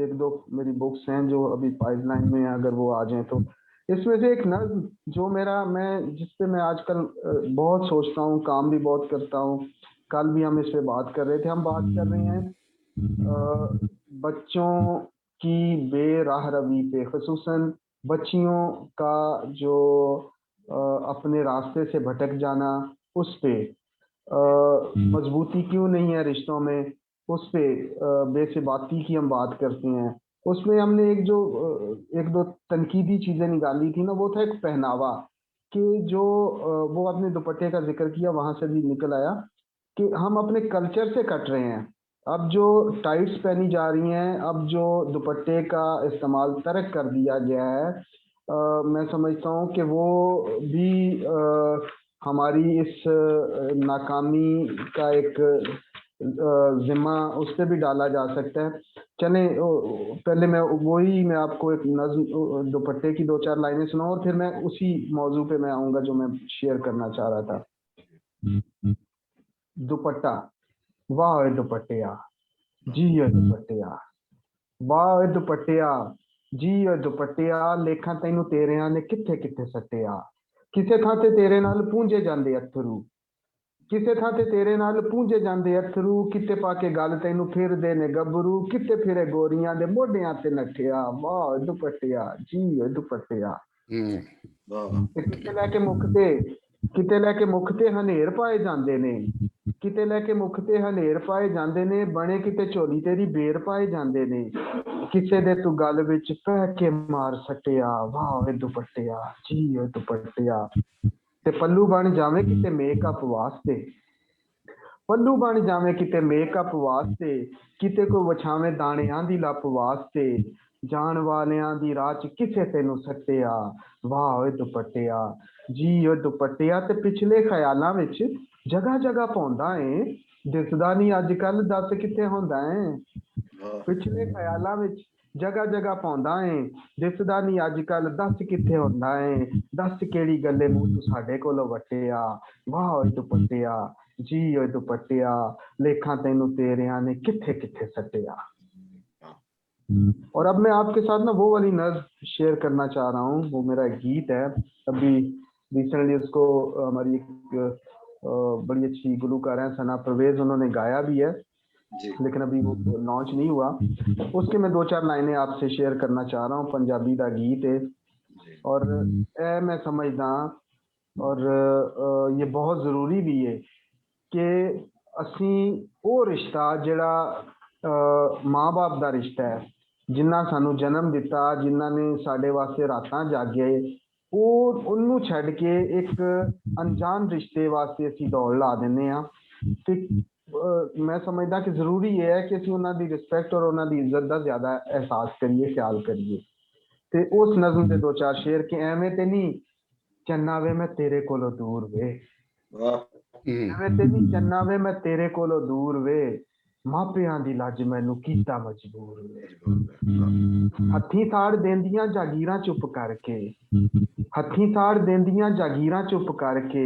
एक दो मेरी बुक्स हैं जो अभी पाइपलाइन में है, अगर वो आ जाएं तो। इसमें से एक नज्म जो मैं जिस पे मैं आजकल बहुत सोचता हूँ, काम भी बहुत करता हूँ, कल भी हम इस पे बात कर रहे थे। हम बात कर रहे हैं बच्चों की बेराह रवी पे, खुसूसन बच्चियों का जो अपने रास्ते से भटक जाना, उस पे मजबूती क्यों नहीं है रिश्तों में, उस पे बेसिबाती की हम बात करते हैं। उसमें हमने एक दो तनकीदी चीजें निकाली थी ना, वो था एक पहनावा, कि जो वो अपने दुपट्टे का जिक्र किया, वहां से भी निकल आया कि हम अपने कल्चर से कट रहे हैं। अब जो टाइट्स पहनी जा रही हैं, अब जो दुपट्टे का इस्तेमाल तर्क कर दिया गया है, मैं समझता हूँ कि वो भी हमारी इस नाकामी का एक जिम्मा उस पर भी डाला जा सकता है। चले पहले मैं आपको एक नज्म दुपट्टे की 2-4 लाइनें सुनाऊं, और फिर मैं उसी मौजू पे मैं आऊंगा जो मैं शेयर करना चाह रहा था। दुपट्टा, वाह दुपट्टिया जी दुपट्टिया, वाह दुपट्टिया जी दुपट्टिया, लेखा तैनू तेरियां ने किथे किथे सट्टिया, किसे थां ते तेरे नाल पूंजे जांदे अथरू, किसे थां ते तेरे नाल पूंजे जांदे अथरू, किते पाके गल तैनू फिरदे ने गबरू, किते फिरे गोरियां दे मोढियां ते नठिया, वाह दुपट्टिया जी दुपट्टिया। किते लैके मुख ते हनेर पाए जांदे ने, किते लैके मुख ते हनेर पाए जांदे ने, बने किते झोली तेरी बेर पाए जांदे ने, किसे दे तू गल विच पै के मार सट्टिया, वाह दुपट्टिया जी दुपट्टिया। ते पल्लू बन जावे किते मेकअप वास्ते, पल्लू बन जावे किते मेकअप वास्ते, किते को वछावे दाणियां दी लप वास्ते, जान वालियां दी राह च किसे तेनू सट्टिया, वाह दुपट्टिया जी दुपट्टिया। ते पिछले ख्यालां विच जगह जगह पौंदा है, दिसदा नहीं अजकल दस किथे हुंदा है, पिछले ख्यालां विच जगह जगह पौंदा है, दिसदा नहीं अजकल दस किथे हुंदा है, दस केड़ी गल्ले मूंह तू साडे कोलों वट्टिया, वाह दुपट्टिया जी दुपट्टिया, लेखा तैनू तेरियां ने किथे किथे सट्टिया। और अब मैं आपके साथ ना वो वाली नज्म शेयर करना चाह रहा हूँ, वो मेरा एक गीत है, अभी रिसेंटली उसको हमारी एक बड़ी अच्छी गुलूकार है सना परवेज, उन्होंने गाया भी है, लेकिन अभी वो लॉन्च नहीं हुआ। उसके मैं 2-4 लाइनें आपसे शेयर करना चाह रहा हूँ। पंजाबी का गीत है, और मैं समझदा, और ये बहुत ज़रूरी भी है कि असी वो रिश्ता जिहड़ा माँ बाप का रिश्ता है, जिन्ना सानू जन्म दिता, जिन्ना ने साडे वास्ते रातां जागे, ਉਹਨੂੰ ਛੱਡ के एक अनजान रिश्ते वास्ते ਅਸੀਂ दौड़ ला ਦਿੰਦੇ ਆ। ਤੇ मैं समझदा कि जरूरी ये है कि ਅਸੀਂ ਉਹਨਾਂ ਦੀ ਰਿਸਪੈਕਟ और ਉਹਨਾਂ ਦੀ ਇੱਜ਼ਤ ਦਾ ਜ਼ਿਆਦਾ ਅਹਿਸਾਸ ਕਰੀਏ, ਖਿਆਲ ਕਰੀਏ। ਤੇ ਉਸ ਨਜ਼ਮ ਦੇ 2-4 ਸ਼ੇਰ ਕਿ ਐਵੇਂ ਤੇ ਨਹੀਂ ਚੰਨਾ ਵੇ ਮੈਂ ਤੇਰੇ ਕੋਲੋਂ ਦੂਰ ਵੇ, ਐਵੇਂ ਤੇ ਨਹੀਂ ਚੰਨਾ ਵੇ ਮੈਂ ਤੇਰੇ ਕੋਲੋਂ ਦੂਰ ਵੇ, ਮਾਪਿਆਂ ਦੀ ਲੱਜ ਮੈਨੂੰ ਕੀਤਾ ਮਜਬੂਰ ਵੇ, ਹੱਥੀਂ ਸਾੜ ਦੇਂਦੀਆਂ ਜਾਗੀਰਾਂ ਚੁੱਪ ਕਰਕੇ, ਹੱਥੀਂ ਸਾੜ ਦੇਂਦੀਆਂ ਜਾਗੀਰਾਂ ਚੁੱਪ ਕਰਕੇ,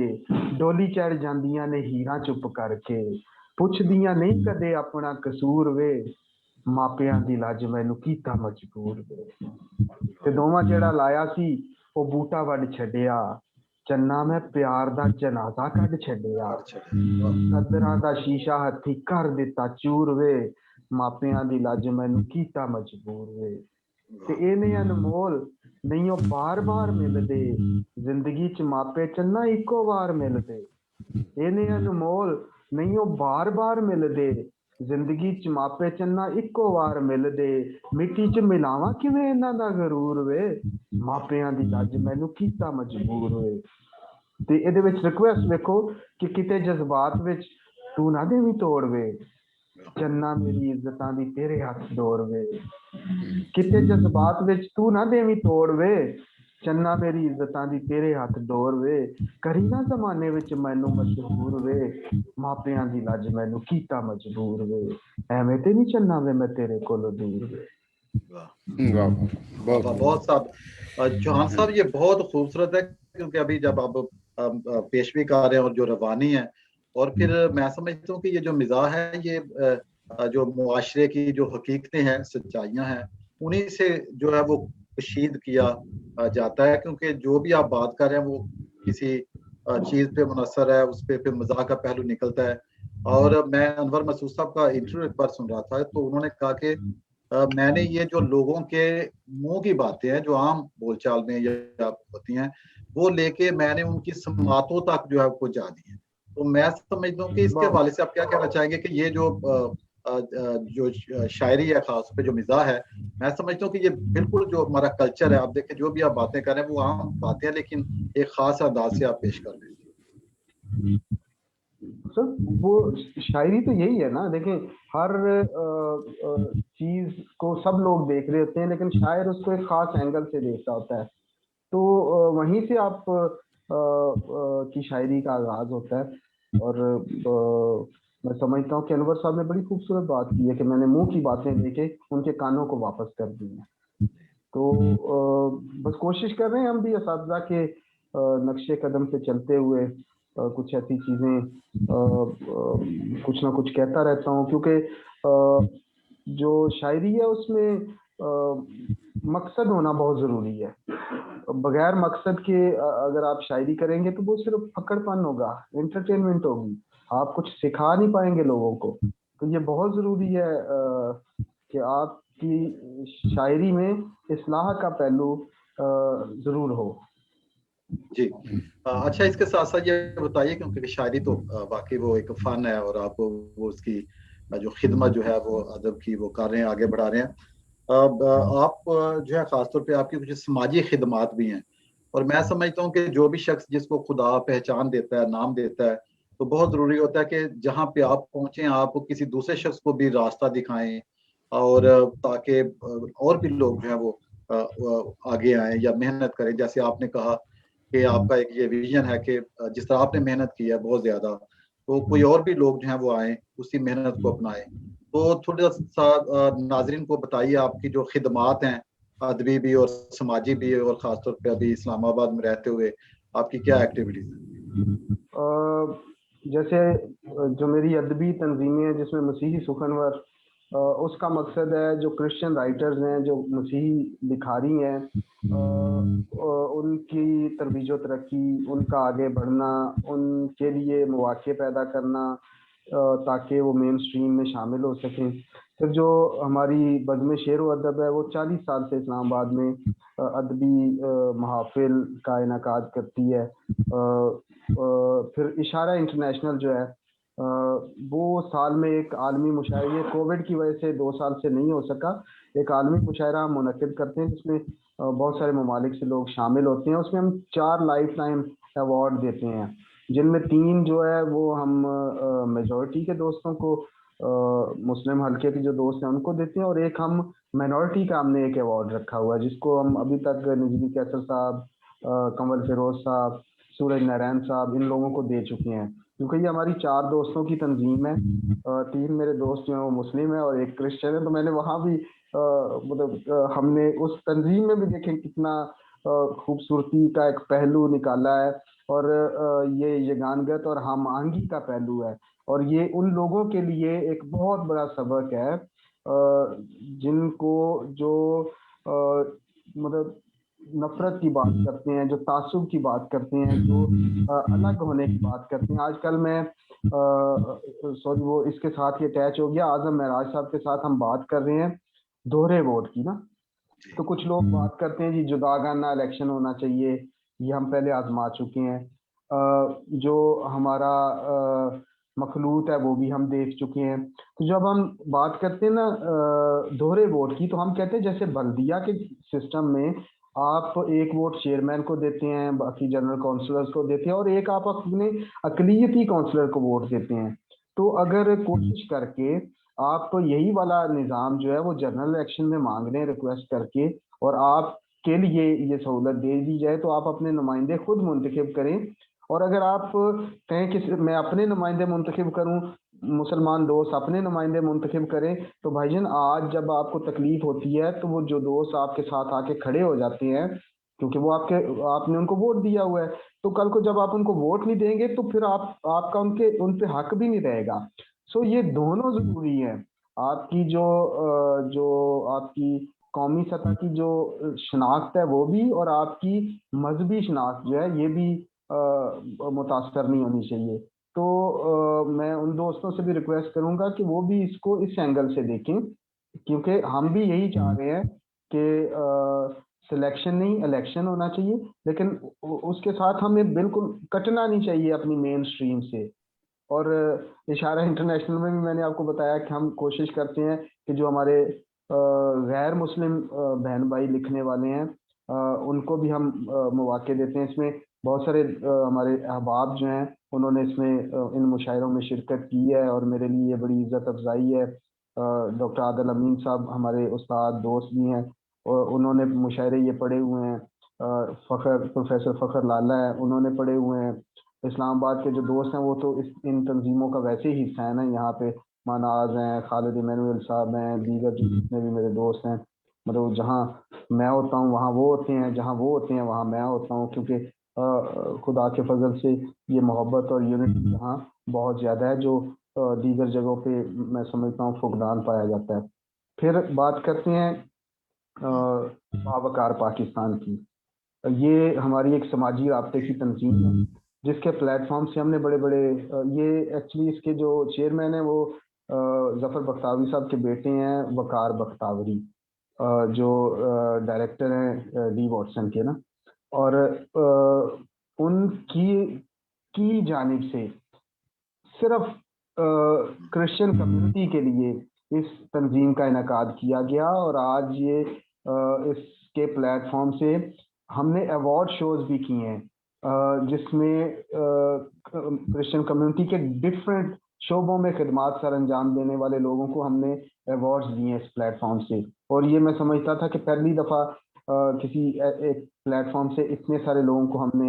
ਡੋਲੀ ਚੜ ਜਾਂਦੀਆਂ ਨੇ ਹੀਰਾਂ ਚੁੱਪ ਕਰਕੇ, ਪੁੱਛਦੀਆਂ ਨਹੀਂ ਕਦੇ ਆਪਣਾ ਕਸੂਰ ਵੇ, ਮਾਪਿਆਂ ਦੀ ਲੱਜ ਮੈਨੂੰ ਕੀਤਾ ਮਜਬੂਰ ਵੇ। ਤੇ ਦੋਵਾਂ ਜਿਹੜਾ ਲਾਇਆ ਸੀ ਉਹ ਬੂਟਾ ਵੱਢ ਛੱਡਿਆ, ਚੰਨਾ ਮੈਂ ਪਿਆਰ ਦਾ ਜਨਾਜ਼ਾ ਕੱਢ ਛੱਡਿਆ। ਕਦਰਾਂ ਦਾ ਸ਼ੀਸ਼ਾ ਹੱਥੀ ਕਰ ਦਿੱਤਾ ਚੂਰ ਵੇ, ਮਾਪਿਆਂ ਦੀ ਲੱਜ ਮੈਨੂੰ ਕੀਤਾ ਮਜਬੂਰ ਵੇ। ਤੇ ਇਹਨੇ ਅਨਮੋਲ ਨਹੀਂ ਉਹ ਬਾਰ-ਬਾਰ ਮਿਲਦੇ, ਜ਼ਿੰਦਗੀ 'ਚ ਮਾਪੇ ਚੰਨਾ ਇੱਕੋ ਵਾਰ ਮਿਲਦੇ। ਇਹਨੇ ਅਨਮੋਲ ਨਹੀਂ ਉਹ ਬਾਰ-ਬਾਰ ਮਿਲਦੇ, ਜ਼ਿੰਦਗੀ 'ਚ ਮਾਪੇ ਚੰਨਾ ਇੱਕੋ ਵਾਰ ਮਿਲਦੇ। ਮਿੱਟੀ 'ਚ ਮਿਲਾਵਾਂ ਕਿਵੇਂ ਇਹਨਾਂ ਦਾ ਗਰੂਰ ਵੇ, ਮਾਪਿਆਂ ਦੀ ਲੱਜ ਮੈਨੂੰ ਕੀਤਾ ਮਜਬੂਰ ਵੇ। ਤੇ ਇਹਦੇ ਵਿੱਚ ਰਿਕੁਐਸਟ ਵੇਖੋ ਕਿ ਕਿਤੇ ਜਜ਼ਬਾਤ ਵਿੱਚ ਤੂੰ ਨਾ ਦੇਵੀਂ ਤੋੜ ਵੇ, ਚੰਨਾ ਮੇਰੀ ਇੱਜ਼ਤਾਂ ਦੀ ਤੇਰੇ ਹੱਥ ਡੋਰ ਵੇ। ਕਿਤੇ ਜਜ਼ਬਾਤ ਵਿੱਚ ਤੂੰ ਨਾ ਦੇਵੀਂ ਤੋੜ ਵੇ, ਚੰਨਾ ਮੇਰੀ ਇੱਜ਼ਤਾਂ ਦੀ ਤੇਰੇ ਹੱਥ ਡੋਰ ਵੇ। ਕਰੀ ਨਾ ਜ਼ਮਾਨੇ ਵਿੱਚ ਮੈਨੂੰ ਮਸ਼ਹੂਰ ਵੇ, ਮਾਪਿਆਂ ਦੀ ਲੱਜ ਮੈਨੂੰ ਕੀਤਾ ਮਜਬੂਰ ਵੇ। ਐਵੇਂ ਤੇ ਨਹੀਂ ਚੰਨਾ ਵੇ मैं तेरे कोलों दूर वे। बहुत साहब चौहान साहब ये बहुत खूबसूरत है, क्योंकि अभी जब आप पेशवी कर रहे हैं और जो रवानी है, और फिर मैं समझता हूँ कि ये जो मिजाज है ये जो मुआशरे की जो हकीकतें हैं, सच्चाइयाँ हैं, उन्हीं से जो है वो कशीद किया जाता है। क्योंकि जो भी आप बात कर रहे हैं वो किसी चीज पे मुनसर है, उस पे फिर मजाक का पहलू निकलता है। और मैं अनवर मसूद साहब का इंटरव्यू एक बार सुन रहा था, तो उन्होंने कहा कि मैंने ये जो लोगों के मुंह की बातें हैं जो आम बोलचाल में या होती हैं, वो लेके मैंने उनकी समातों तक जो है वो जा दी है। तो मैं समझता हूँ कि इसके हवाले से आप क्या कहना चाहेंगे कि ये जो शायरी है, खास पे जो मिजाज है, मैं समझता हूँ कि ये बिल्कुल जो हमारा कल्चर है, आप देखें जो भी आप बातें कर रहे हैं वो आम बातें हैं, लेकिन एक खास अंदाज से आप पेश कर रहे हैं। सर वो शायरी तो यही है ना, देखें हर चीज को सब लोग देख रहे होते हैं, लेकिन शायर उसको एक खास एंगल से देखता होता है। तो वहीं से आप की शायरी का आगाज होता है। और मैं समझता हूँ कि अनवर साहब ने बड़ी खूबसूरत बात की है कि मैंने मुंह की बातें लेके उनके कानों को वापस कर दी है। तो बस कोशिश कर रहे हैं हम भी असातिज़ा के नक्शे कदम से चलते हुए कुछ ऐसी चीज़ें कुछ ना कुछ कहता रहता हूँ, क्योंकि जो शायरी है उसमें मकसद होना बहुत ज़रूरी है। बगैर मकसद के अगर आप शायरी करेंगे तो वो सिर्फ फकड़पन होगा, एंटरटेनमेंट होगी, आप कुछ सिखा नहीं पाएंगे लोगों को। तो ये बहुत ज़रूरी है कि आपकी शायरी में इस्लाह का पहलू ज़रूर हो। जी अच्छा, इसके साथ साथ ये बताइए, क्योंकि शायरी तो वाकई वो एक फन है और आप वो उसकी जो खिदमत जो है वो अदब की वो कर रहे हैं, आगे बढ़ा रहे हैं। आप जो है खासतौर पे आपकी कुछ समाजी खिदमात भी हैं, और मैं समझता हूँ कि जो भी शख्स जिसको खुदा पहचान देता है, नाम देता है, तो बहुत ज़रूरी होता है कि जहाँ पे आप पहुँचे आप किसी दूसरे शख्स को भी रास्ता दिखाएं, और ताकि और भी लोग जो है वो आगे आए या मेहनत करें। जैसे आपने कहा कि आपका एक ये विजन है कि जिस तरह आपने मेहनत की है बहुत ज्यादा, तो कोई और भी लोग जो हैं वो आए, उसी मेहनत को अपनाएं। तो थोड़ा सा नाजरीन को बताइए आपकी जो खिदमात हैं, अदबी भी और समाजी भी, और खासतौर पे अभी इस्लामाबाद में रहते हुए आपकी क्या एक्टिविटीज हैं? जैसे जो मेरी अदबी तंजीमें हैं जिसमें मसीही सुखनवर, उसका मकसद है जो क्रिश्चियन राइटर्स हैं, जो मसीही लिखारी हैं, उनकी तरबीज तरक्की, उनका आगे बढ़ना, उनके लिए मौके पैदा करना ताकि वो मेन स्ट्रीम में शामिल हो सकें। फिर जो हमारी बज़्म शेर व अदब है वो 40 साल से इस्लामाबाद में अदबी महाफिल का इनेकाद करती है। फिर इशारा इंटरनेशनल जो है वो साल में एक आलमी मुशायरा, कोविड की वजह से 2 साल से नहीं हो सका, एक आलमी मुशायरा हम मुनक्किद करते हैं जिसमें बहुत सारे ममालिक से लोग शामिल होते हैं। उसमें हम 4 लाइफ टाइम अवार्ड देते हैं, जिनमें 3 जो है वो हम मेजॉरिटी के दोस्तों को, मुस्लिम हल्के के जो दोस्त हैं उनको देते हैं, और एक हम माइनॉरिटी का हमने एक अवार्ड रखा हुआ है जिसको हम अभी तक नजमी कैसर साहब, कंवल फिरोज साहब, सूरज नारायण साहब, इन लोगों को दे चुके हैं। क्योंकि ये हमारी 4 दोस्तों की तंजीम है, 3 मेरे दोस्त जो हैं वो मुस्लिम है और एक क्रिश्चियन है, तो मैंने वहाँ भी मतलब हमने उस तंजीम में भी देखें कितना खूबसूरती का एक पहलू निकाला है, और ये यगानगत और हम आहंगी का पहलू है, और ये उन लोगों के लिए एक बहुत बड़ा सबक है जिनको जो मतलब नफरत की बात करते हैं, जो तासुब की बात करते हैं, जो अलग होने की बात करते हैं। आजकल मैं सॉरी वो इसके साथ ही अटैच हो गया, आजम महराज साहब के साथ हम बात कर रहे हैं दोहरे वोट की ना। तो कुछ लोग बात करते हैं जी जुदागाना इलेक्शन होना चाहिए, ये हम पहले आजमा चुके हैं। जो हमारा मखलूत है वो भी हम देख चुके हैं। तो जब हम बात करते हैं ना दोहरे वोट की, तो हम कहते हैं जैसे बल्दिया के सिस्टम में आप एक वोट चेयरमैन को देते हैं, बाकी जनरल काउंसलर्स को देते हैं, और एक आप अपने अकलियती काउंसलर को वोट देते हैं। तो अगर कोशिश करके आप यही वाला निज़ाम जो है वो जनरल इलेक्शन में मांग रहे हैं रिक्वेस्ट करके, और आपके लिए ये सहूलत दे दी जाए, तो आप अपने नुमाइंदे खुद मुंतखब करें। और अगर आप कहें कि मैं अपने नुमाइंदे मुंतखब करूं, मुसलमान दोस्त अपने नुमाइंदे मुंतखब करें, तो भाईजान आज जब आपको तकलीफ होती है तो वो जो दोस्त आपके साथ आके खड़े हो जाते हैं, क्योंकि वो आपने उनको वोट दिया हुआ है, तो कल को जब आप उनको वोट नहीं देंगे तो फिर आपका उन पे हक भी नहीं रहेगा। सो ये दोनों जरूरी है। आपकी जो आपकी कौमी सतह की जो शनाख्त है वो भी, और आपकी मजहबी शनाख्त जो है ये भी मुतासर नहीं होनी चाहिए। तो मैं उन दोस्तों से भी रिक्वेस्ट करूंगा कि वो भी इसको इस एंगल से देखें, क्योंकि हम भी यही चाह रहे हैं कि सिलेक्शन नहीं इलेक्शन होना चाहिए, लेकिन उसके साथ हमें बिल्कुल कटना नहीं चाहिए अपनी मेन स्ट्रीम से। और इशारा इंटरनेशनल में भी मैंने आपको बताया कि हम कोशिश करते हैं कि जो हमारे गैर मुस्लिम बहन भाई लिखने वाले हैं उनको भी हम मौके देते हैं। इसमें बहुत सारे हमारे अहबाब जो हैं उन्होंने इसमें इन मुशायरों में शिरकत की है, और मेरे लिए ये बड़ी इज्जत अफजाई है। डॉक्टर आदिल अमीन साहब हमारे उस्ताद दोस्त भी हैं, और उन्होंने मुशायरे ये पढ़े हुए हैं। प्रोफेसर फ़खर लाला है, उन्होंने पढ़े हुए हैं। इस्लामाबाद के जो दोस्त हैं वो तो इन तंजीमों का वैसे ही हिस्सा है ना, यहाँ पे मनाज हैं, खालिद इमानुएल साहब हैं, दीगर जितने भी मेरे दोस्त हैं। मतलब जहाँ मैं होता हूँ वहाँ वो होते हैं, जहाँ वो होते हैं वहाँ मैं होता हूँ, क्योंकि खुदा के फजल से ये मोहब्बत और यूनिटी यहाँ बहुत ज़्यादा है, जो दीगर जगहों पे मैं समझता हूँ फुकदान पाया जाता है। फिर बात करते हैं बावकार पाकिस्तान की। ये हमारी एक समाजी राब्ते की तंजीम है, जिसके प्लेटफॉर्म से हमने बड़े बड़े ये एक्चुअली इसके जो चेयरमैन हैं वो जफर बख्तावरी साहब के बेटे हैं, वकार बख्तावरी, जो डायरेक्टर हैं डी वॉटसन के ना। और उनकी की जानिब से सिर्फ क्रिश्चियन कम्युनिटी के लिए इस तंजीम का इनकाद किया गया, और आज ये इसके प्लेटफॉर्म से हमने अवार्ड शोज भी किए हैं, जिसमें क्रिश्चियन कम्युनिटी के डिफरेंट शोबों में खिदमात सर अंजाम देने वाले लोगों को हमने अवार्ड्स दिए इस प्लेटफॉर्म से। और ये मैं समझता था कि पहली दफ़ा किसी एक प्लेटफॉर्म से इतने सारे लोगों को हमने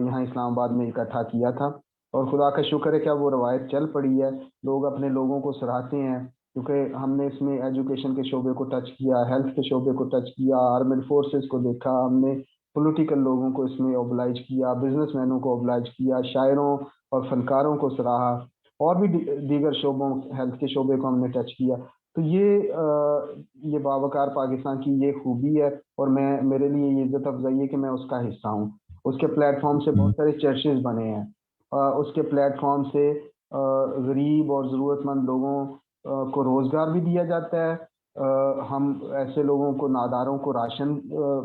यहाँ इस्लामाबाद में इकट्ठा किया था। और खुदा का शुक्र है क्या वो रवायत चल पड़ी है, लोग अपने लोगों को सराहते हैं, क्योंकि हमने इसमें एजुकेशन के शोबे को टच किया, हेल्थ के शोबे को टच किया, आर्मेड फोर्सेस को देखा हमने, पॉलिटिकल लोगों को इसमें ओबलाइज किया, बिजनेसमैनों को ओबलाइज किया, शायरों और फनकारों को सराहा, और भी दीगर शोबों हेल्थ के शोबे को हमने टच किया। तो ये बावकार पाकिस्तान की ये खूबी है, और मेरे लिए ये इज्जत अफजाई है कि मैं उसका हिस्सा हूँ। उसके प्लेटफॉर्म से बहुत सारे चर्चेज बने हैं, उसके प्लेटफॉर्म से गरीब और ज़रूरतमंद लोगों को रोज़गार भी दिया जाता है। हम ऐसे लोगों को, नादारों को राशन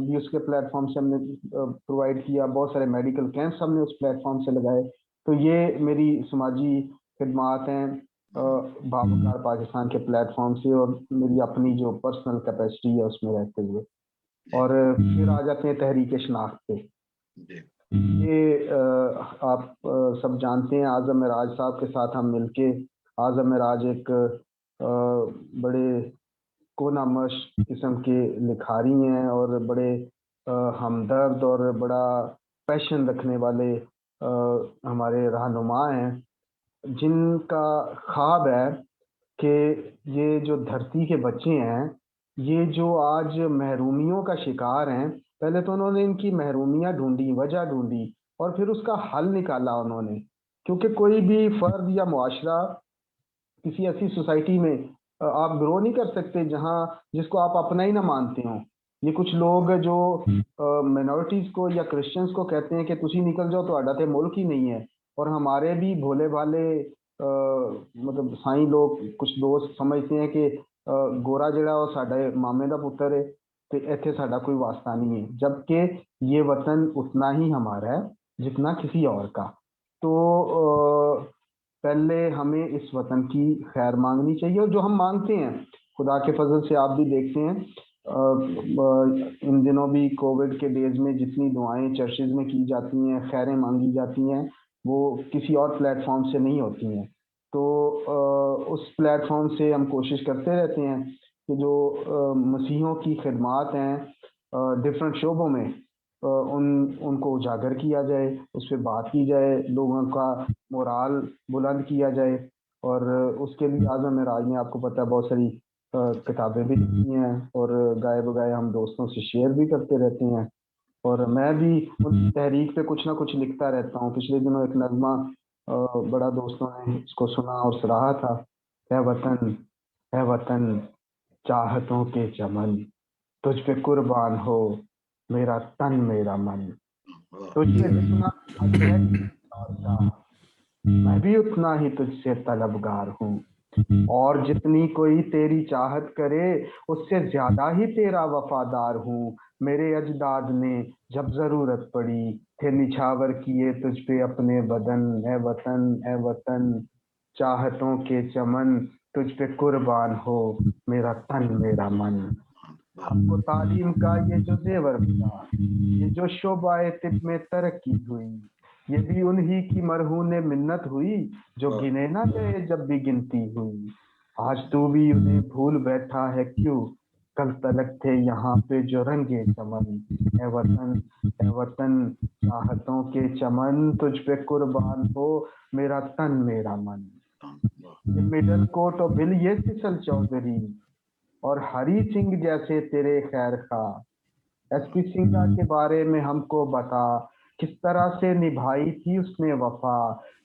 भी उसके प्लेटफॉर्म से हमने प्रोवाइड किया, बहुत सारे मेडिकल कैंप्स हमने उस प्लेटफॉर्म से लगाए। तो ये मेरी समाजी खिदमात हैं बावकार पाकिस्तान के प्लेटफॉर्म से, और मेरी अपनी जो पर्सनल कैपेसिटी है उसमें रहते हुए। और फिर आ जाते हैं तहरीक शनाख्त पे। ये आप सब जानते हैं, आज़म महराज साहब के साथ हम मिलके, आज़म महराज एक बड़े कोनामश किस्म के लिखारी हैं, और बड़े हमदर्द और बड़ा पैशन रखने वाले हमारे रहनुमा हैं, जिनका ख्वाब है कि ये जो धरती के बच्चे हैं, ये जो आज महरूमियों का शिकार हैं, पहले तो उन्होंने इनकी महरूमियां ढूंढी, वजह ढूंढी, और फिर उसका हल निकाला उन्होंने। क्योंकि कोई भी फर्द या मुआशरा किसी ऐसी सोसाइटी में आप ग्रो नहीं कर सकते जहां जिसको आप अपना ही ना मानते हो। ये कुछ लोग जो मिनोरिटीज को या क्रिश्चियंस को कहते हैं कि तुसी निकल जाओ तो ते मुल्क ही नहीं है, और हमारे भी भोले भाले मतलब साईं लोग कुछ दोस्त समझते हैं कि गोरा जड़ा वो साडे मामे का पुत्र है, तो इत्थे साडा कोई वास्ता नहीं है, जबकि ये वतन उतना ही हमारा है जितना किसी और का। तो पहले हमें इस वतन की खैर मांगनी चाहिए, और जो हम मांगते हैं खुदा के फजल से आप भी देखते हैं इन दिनों भी कोविड के डेज में जितनी दुआएं चर्चेज में की जाती हैं, खैरें मांगी जाती हैं, वो किसी और प्लेटफॉर्म से नहीं होती हैं। तो उस प्लेटफॉर्म से हम कोशिश करते रहते हैं कि जो मसीहों की खिदमात हैं डिफरेंट शोबों में उनको उजागर किया जाए, उस पर बात की जाए, लोगों का मोराल बुलंद किया जाए। और उसके लिए आज़म मेराज ने, आपको पता है, बहुत सारी किताबें भी लिखी हैं, और गाए बगाए हम दोस्तों से शेयर भी करते रहते हैं। और मैं भी उन तहरीक पे कुछ ना कुछ लिखता रहता हूँ। पिछले दिनों एक नज़्मा बड़ा दोस्तों ने इसको सुना और सराहा था, है वतन, है वतन, चाहतों के चमन, तुझ पे कुर्बान हो मेरा तन मेरा मन, तुझ पे जितना हक है और का, मैं भी उतना ही तुझसे तलबगार हूँ, और जितनी कोई तेरी चाहत करे उससे ज्यादा ही तेरा वफादार हूँ। मेरे अजदाद ने जब जरूरत पड़ी थे निछावर किए तुझ पे अपने बदन, है वतन, है वतन, चाहतों के चमन, तुझ पे कुर्बान हो मेरा तन मेरा मन। हमको तालीम का ये जो जेवर मिला, ये जो शोबाए तिब में तरक्की हुई, ये भी उन्हीं की मरहूने मिन्नत हुई जो गिने ना गए जब भी गिनती हुई। आज तू भी उन्हें भूल बैठा है क्यों, कल तलक थे यहाँ पे जो रंगे चमन, है वतन, है वतन, चाहतों के चमन, तुझ पे कुर्बान हो मेरा तन मेरा मन। ये मिडल कोट और बिल ये सिसल चौधरी और हरी सिंह जैसे तेरे खैर खा, एसपी सिंघा के बारे में हमको बता, किस तरह से निभाई थी उसने वफा।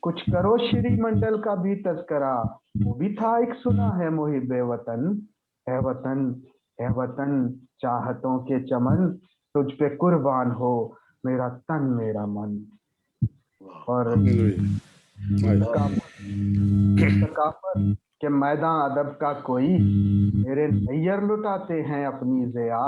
कुछ करो श्रीमंडल का भी तज़करा, वो भी था एक सुना है मुहिब्बे वतन, है वतन, है वतन, चाहतों के चमन, तुझ पे कुर्बान हो मेरा तन मेरा मन। और सकाफत के मैदान अदब का कोई मेरे नैयर लुटाते हैं अपनी ज़िया,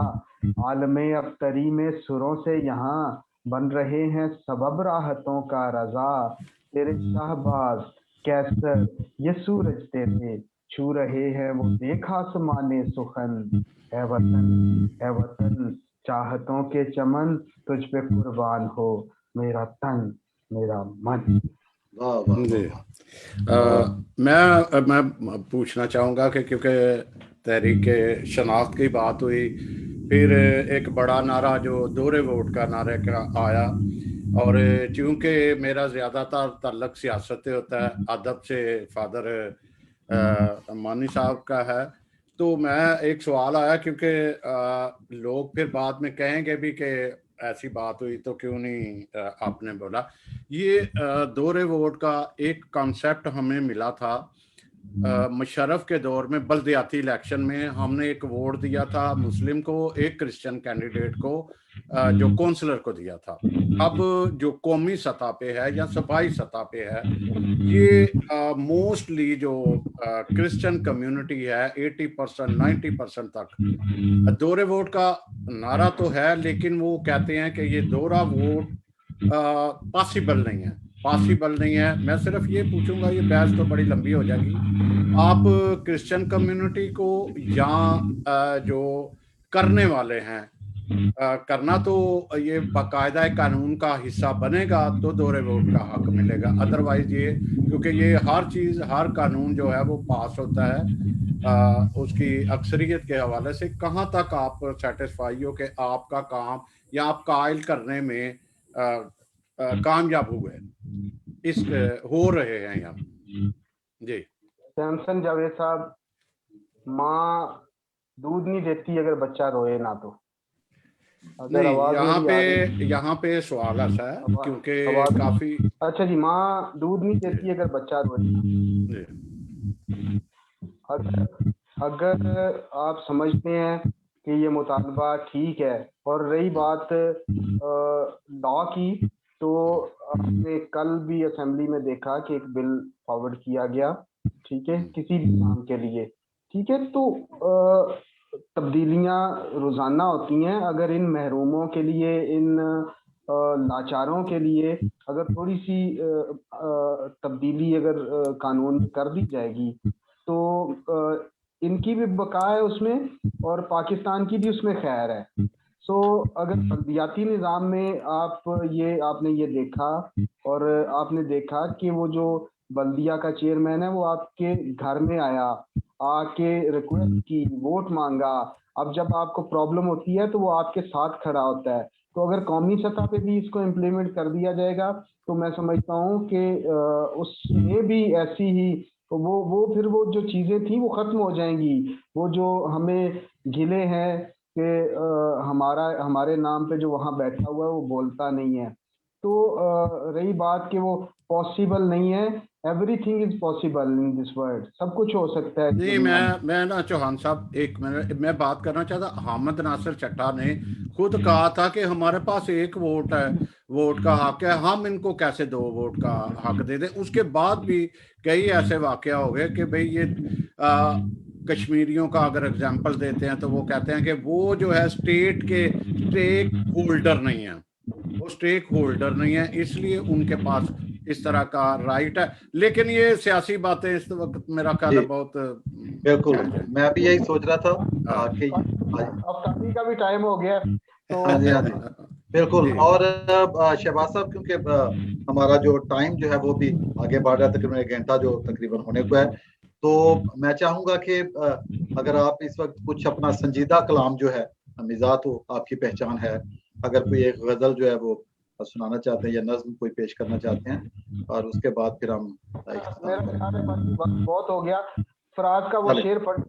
आलमे अफ्तरी में सुरों से यहाँ बन रहे हैं सबब राहतों का रजा। तेरे शाहबाज कैसर ये सूरज तेरे छू रहे हैं वो देख आसमाने सुखन, है वतन, है वतन, चाहतों के चमन, तुझ पे कुर्बान हो मेरा तन मेरा मन। वाह वाह जी वाह। मैं पूछना चाहूँगा कि क्योंकि तहरीक शनाख्त की बात हुई, फिर एक बड़ा नारा जो दोहरे वोट का नारे का आया, और चूंकि मेरा ज़्यादातर ताल्लुक सियासत से होता है, अदब से फादर मानी साहब का है, तो मैं एक सवाल आया क्योंकि लोग फिर बाद में कहेंगे भी कि ऐसी बात हुई तो क्यों नहीं आपने बोला। ये दोहरे वोट का एक कॉन्सेप्ट हमें मिला था मुशर्रफ के दौर में। बल्दियाती इलेक्शन में हमने एक वोट दिया था मुस्लिम को, एक क्रिश्चियन कैंडिडेट को, जो काउंसलर को दिया था। अब जो कौमी सतह पे है या सूबाई सतह पे है, ये मोस्टली जो क्रिश्चियन कम्युनिटी है 80% 90% तक दोहरे वोट का नारा तो है, लेकिन वो कहते हैं कि ये दोहरा वोट पॉसिबल नहीं है, पॉसिबल नहीं है। मैं सिर्फ ये पूछूंगा, ये बहस तो बड़ी लंबी हो जाएगी, आप क्रिश्चियन कम्युनिटी को या जो करने वाले हैं करना तो ये बाकायदा कानून का हिस्सा बनेगा तो दोहरे वोट का हक मिलेगा, अदरवाइज ये, क्योंकि ये हर चीज हर कानून जो है वो पास होता है उसकी अक्सरियत के हवाले से। कहाँ तक आप सेटिस्फाई हो कि आपका काम या आप कायल करने में कामयाब हुए, इस हो रहे हैं यहाँ जी। सैमसन जावेद साहब, माँ दूध नहीं देती अगर बच्चा रोए ना तो। अगर नहीं, आवाज मेरी आ रही यहाँ पे सवाल ऐसा है आवाज क्योंकि आवाज काफी अच्छा जी, माँ दूध नहीं देती अगर बच्चा रोए। जी, अगर अगर आप समझते हैं कि ये मुतालबा ठीक है, और रही बात लॉ की, तो आपने कल भी असेंबली में देखा कि एक बिल फॉरवर्ड किया गया, ठीक है, किसी भी काम के लिए, ठीक है। तो तब्दीलियां रोजाना होती हैं। अगर इन महरूमों के लिए, इन लाचारों के लिए अगर थोड़ी सी तब्दीली अगर कानून में कर दी जाएगी, तो इनकी भी बका है उसमें, और पाकिस्तान की भी उसमें खैर है। सो अगर बल्दियाती निज़ाम में आपने ये देखा, और आपने देखा कि वो जो बल्दिया का चेयरमैन है वो आपके घर में आया, आके रिक्वेस्ट की, वोट मांगा। अब जब आपको प्रॉब्लम होती है तो वो आपके साथ खड़ा होता है। तो अगर कौमी सतह पे भी इसको इम्प्लीमेंट कर दिया जाएगा तो मैं समझता हूँ कि उसमें भी ऐसी ही वो फिर वो जो चीज़ें थी वो ख़त्म हो जाएंगी। वो जो हमें गिले हैं कि हमारे नाम पे जो वहाँ बैठा हुआ है वो बोलता नहीं है। तो रही बात कि वो पॉसिबल नहीं है, everything is possible in this world, सब कुछ हो सकता है इस नहीं, दुनिया में। मैं ना चौहान साहब, एक मिनट मैं बात करना चाहता। हामिद नासिर चट्टा ने खुद कहा था कि हमारे पास एक वोट है, वोट का हक है, हम इनको कैसे दो वोट का हक दे दें। उसके बाद भी कई ऐसे वाकया हो गए कि भाई ये कश्मीरियों का अगर एग्जाम्पल देते हैं तो वो कहते हैं कि वो जो है स्टेक होल्डर नहीं है, वो स्टेक होल्डर नहीं है, इसलिए उनके पास इस तरह का राइट है। लेकिन ये सियासी बातें इस वक्त मेरा ख्याल जी है बहुत बिल्कुल, जायज है। मैं भी यही सोच रहा था हाँ कि हाँ अफ्तारी का भी टाइम हो गया है, तो हाँ जी, हाँ जी, बिल्कुल। जी और शहबाज साहब, क्योंकि हमारा जो टाइम जो है वो भी आगे बढ़ रहा है, तकरीबन 1 घंटा जो तकरीबन होने को है, तो मैं चाहूंगा कि अगर आप इस वक्त कुछ अपना संजीदा कलाम जो है, मिजाज तो आपकी पहचान है, अगर कोई एक गजल जो है वो सुनाना चाहते हैं या नज्म कोई पेश करना चाहते हैं, और उसके बाद फिर हम मेरा इख्तिताम ख्याल है करेंगे। बहुत हो गया। फराज का वो चले। शेर पढ़,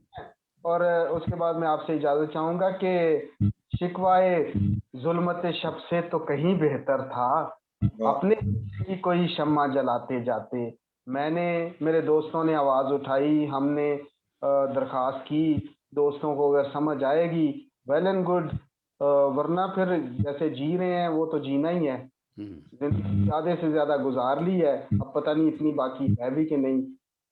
और उसके बाद मैं आपसे इजाजत चाहूंगा कि शिकवाए जुल्मत शब से तो कहीं बेहतर था, वाह। अपने की कोई शम्मा जलाते जाते। मेरे दोस्तों ने आवाज उठाई, हमने दरखास्त की, दोस्तों को अगर समझ आएगी वेल एंड गुड, वरना फिर जैसे जी रहे हैं वो तो जीना ही है। जिंदगी ज्यादा से ज्यादा गुजार ली है, अब पता नहीं इतनी बाकी है भी कि नहीं।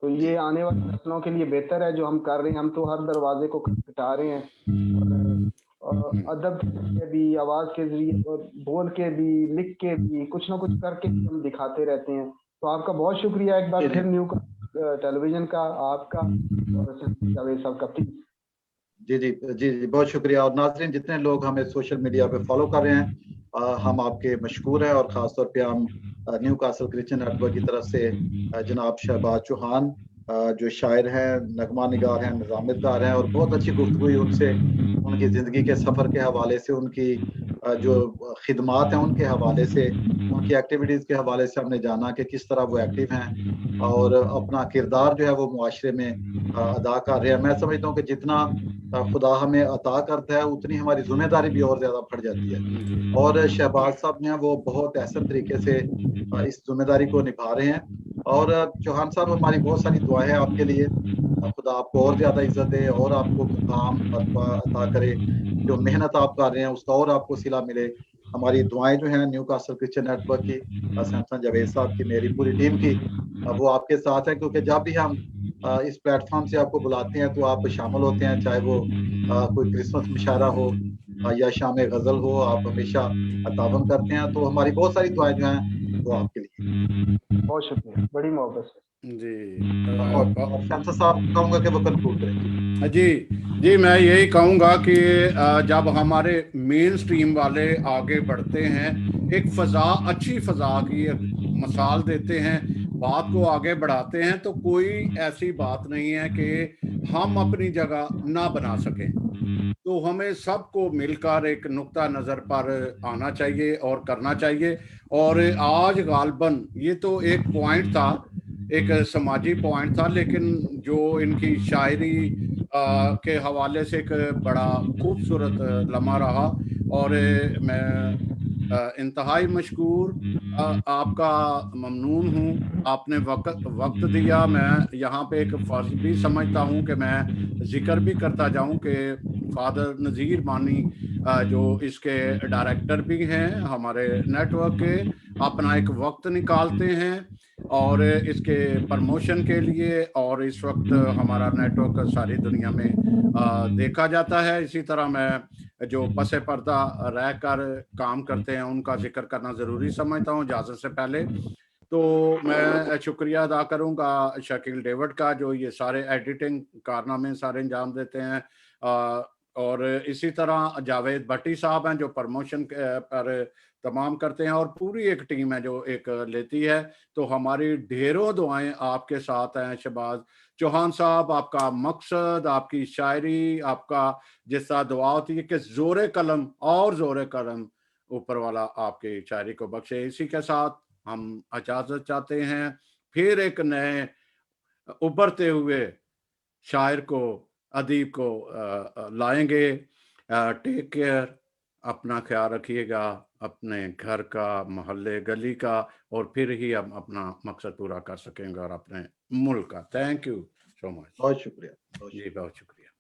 तो ये आने वाली नस्लों के लिए बेहतर है जो हम कर रहे हैं। हम तो हर दरवाजे को खटखटा रहे हैं, और अदब के जरिए भी, आवाज के जरिए, और बोल के भी, लिख के भी, कुछ ना कुछ करके भी हम दिखाते रहते हैं। तो आपका बहुत शुक्रिया एक जी बार फिर जी न्यू टेलीविजन का, आपका और जावेद साहब का, प्लीज। जी जी जी जी, बहुत शुक्रिया। और नाजरीन, जितने लोग हमें सोशल मीडिया पे फॉलो कर रहे हैं, हम आपके मशकूर हैं। और ख़ास तौर पे हम न्यू कासल क्रिश्चियन नेटवर्क की तरफ से जनाब शहबाज चौहान, जो शायर हैं, नगमा निगार हैं, निज़ामतदार हैं, और बहुत अच्छी गुफ्तगू हुई उनसे, उनकी ज़िंदगी के सफ़र के हवाले से, उनकी जो खिदमात हैं उनके हवाले से, उनकी एक्टिविटीज़ के हवाले से हमने जाना कि किस तरह वो एक्टिव हैं और अपना किरदार जो है वो मुआशरे में अदा कर रहे हैं। मैं समझता हूँ कि जितना खुदा हमें अता करता है उतनी हमारी जिम्मेदारी भी और ज्यादा बढ़ जाती है। और शहबाज साहब ने वो बहुत एहसन तरीके से इस जिम्मेदारी को निभा रहे हैं। और चौहान साहब, हमारी बहुत सारी दुआएं हैं आपके लिए। खुदा आपको और ज्यादा इज्जत दे और आपको मुकाम मर्तबा अता करे। जो मेहनत आप कर रहे हैं उसका और आपको सिला मिले। हमारी दुआएं जो हैं न्यू कासल क्रिश्चियन नेटवर्क की, सैमसन जावेद साहब की, मेरी पूरी टीम की, वो आपके साथ है। क्योंकि जब भी हम इस प्लेटफॉर्म से आपको बुलाते हैं तो आप शामिल होते हैं, चाहे वो कोई क्रिसमस मुशायरा हो या शाम गजल हो, आप हमेशा तावन करते हैं। तो हमारी बहुत सारी दुआएं जो हैं वो आपके लिए। बहुत शुक्रिया, बड़ी मोहब्बत से। जी और शमसा साहब कहूंगा कि वो कंक्लूड करें। जी जी, मैं यही कहूँगा कि जब हमारे मेन स्ट्रीम वाले आगे बढ़ते हैं, एक फ़ज़ा, अच्छी फ़ज़ा की एक मिसाल देते हैं, बात को आगे बढ़ाते हैं, तो कोई ऐसी बात नहीं है कि हम अपनी जगह ना बना सकें। तो हमें सबको मिलकर एक नुक्ता नज़र पर आना चाहिए और करना चाहिए। और आज गालबन ये तो एक पॉइंट था, एक समाजी पॉइंट था, लेकिन जो इनकी शायरी के हवाले से एक बड़ा खूबसूरत लम्हा रहा। और मैं इंतहाई मशकूर आपका ममनून हूँ। आपने वक्त दिया। मैं यहाँ पे एक फ़र्ज़ भी समझता हूँ कि मैं ज़िक्र भी करता जाऊँ कि फ़ादर नज़ीर मानी जो इसके डायरेक्टर भी हैं हमारे नेटवर्क के, अपना एक वक्त निकालते हैं और इसके प्रमोशन के लिए, और इस वक्त हमारा नेटवर्क सारी दुनिया में देखा जाता है। इसी तरह मैं जो पसे पर्दा रहकर काम करते हैं उनका जिक्र करना ज़रूरी समझता हूँ इजाज़त से पहले। तो मैं शुक्रिया अदा करूँगा शकील डेविड का, जो ये सारे एडिटिंग कारनामे सारे अंजाम देते हैं। और इसी तरह जावेद भट्टी साहब हैं जो प्रमोशन पर तमाम करते हैं, और पूरी एक टीम है जो एक लेती है। तो हमारी ढेरों दुआएं आपके साथ हैं। शहबाज चौहान साहब, आपका मकसद, आपकी शायरी, आपका जिस तरह दुआ होती है कि जोरे कलम और जोरे कलम ऊपर वाला आपकी शायरी को बख्शे। इसी के साथ हम इजाजत चाहते हैं। फिर एक नए उभरते हुए शायर को, अदीब को लाएंगे। टेक केयर, अपना ख्याल रखिएगा, अपने घर का, मोहल्ले गली का, और फिर ही हम अपना मकसद पूरा कर सकेंगे और अपने मुल्क का। Thank you so much. बहुत शुक्रिया। जी बहुत शुक्रिया।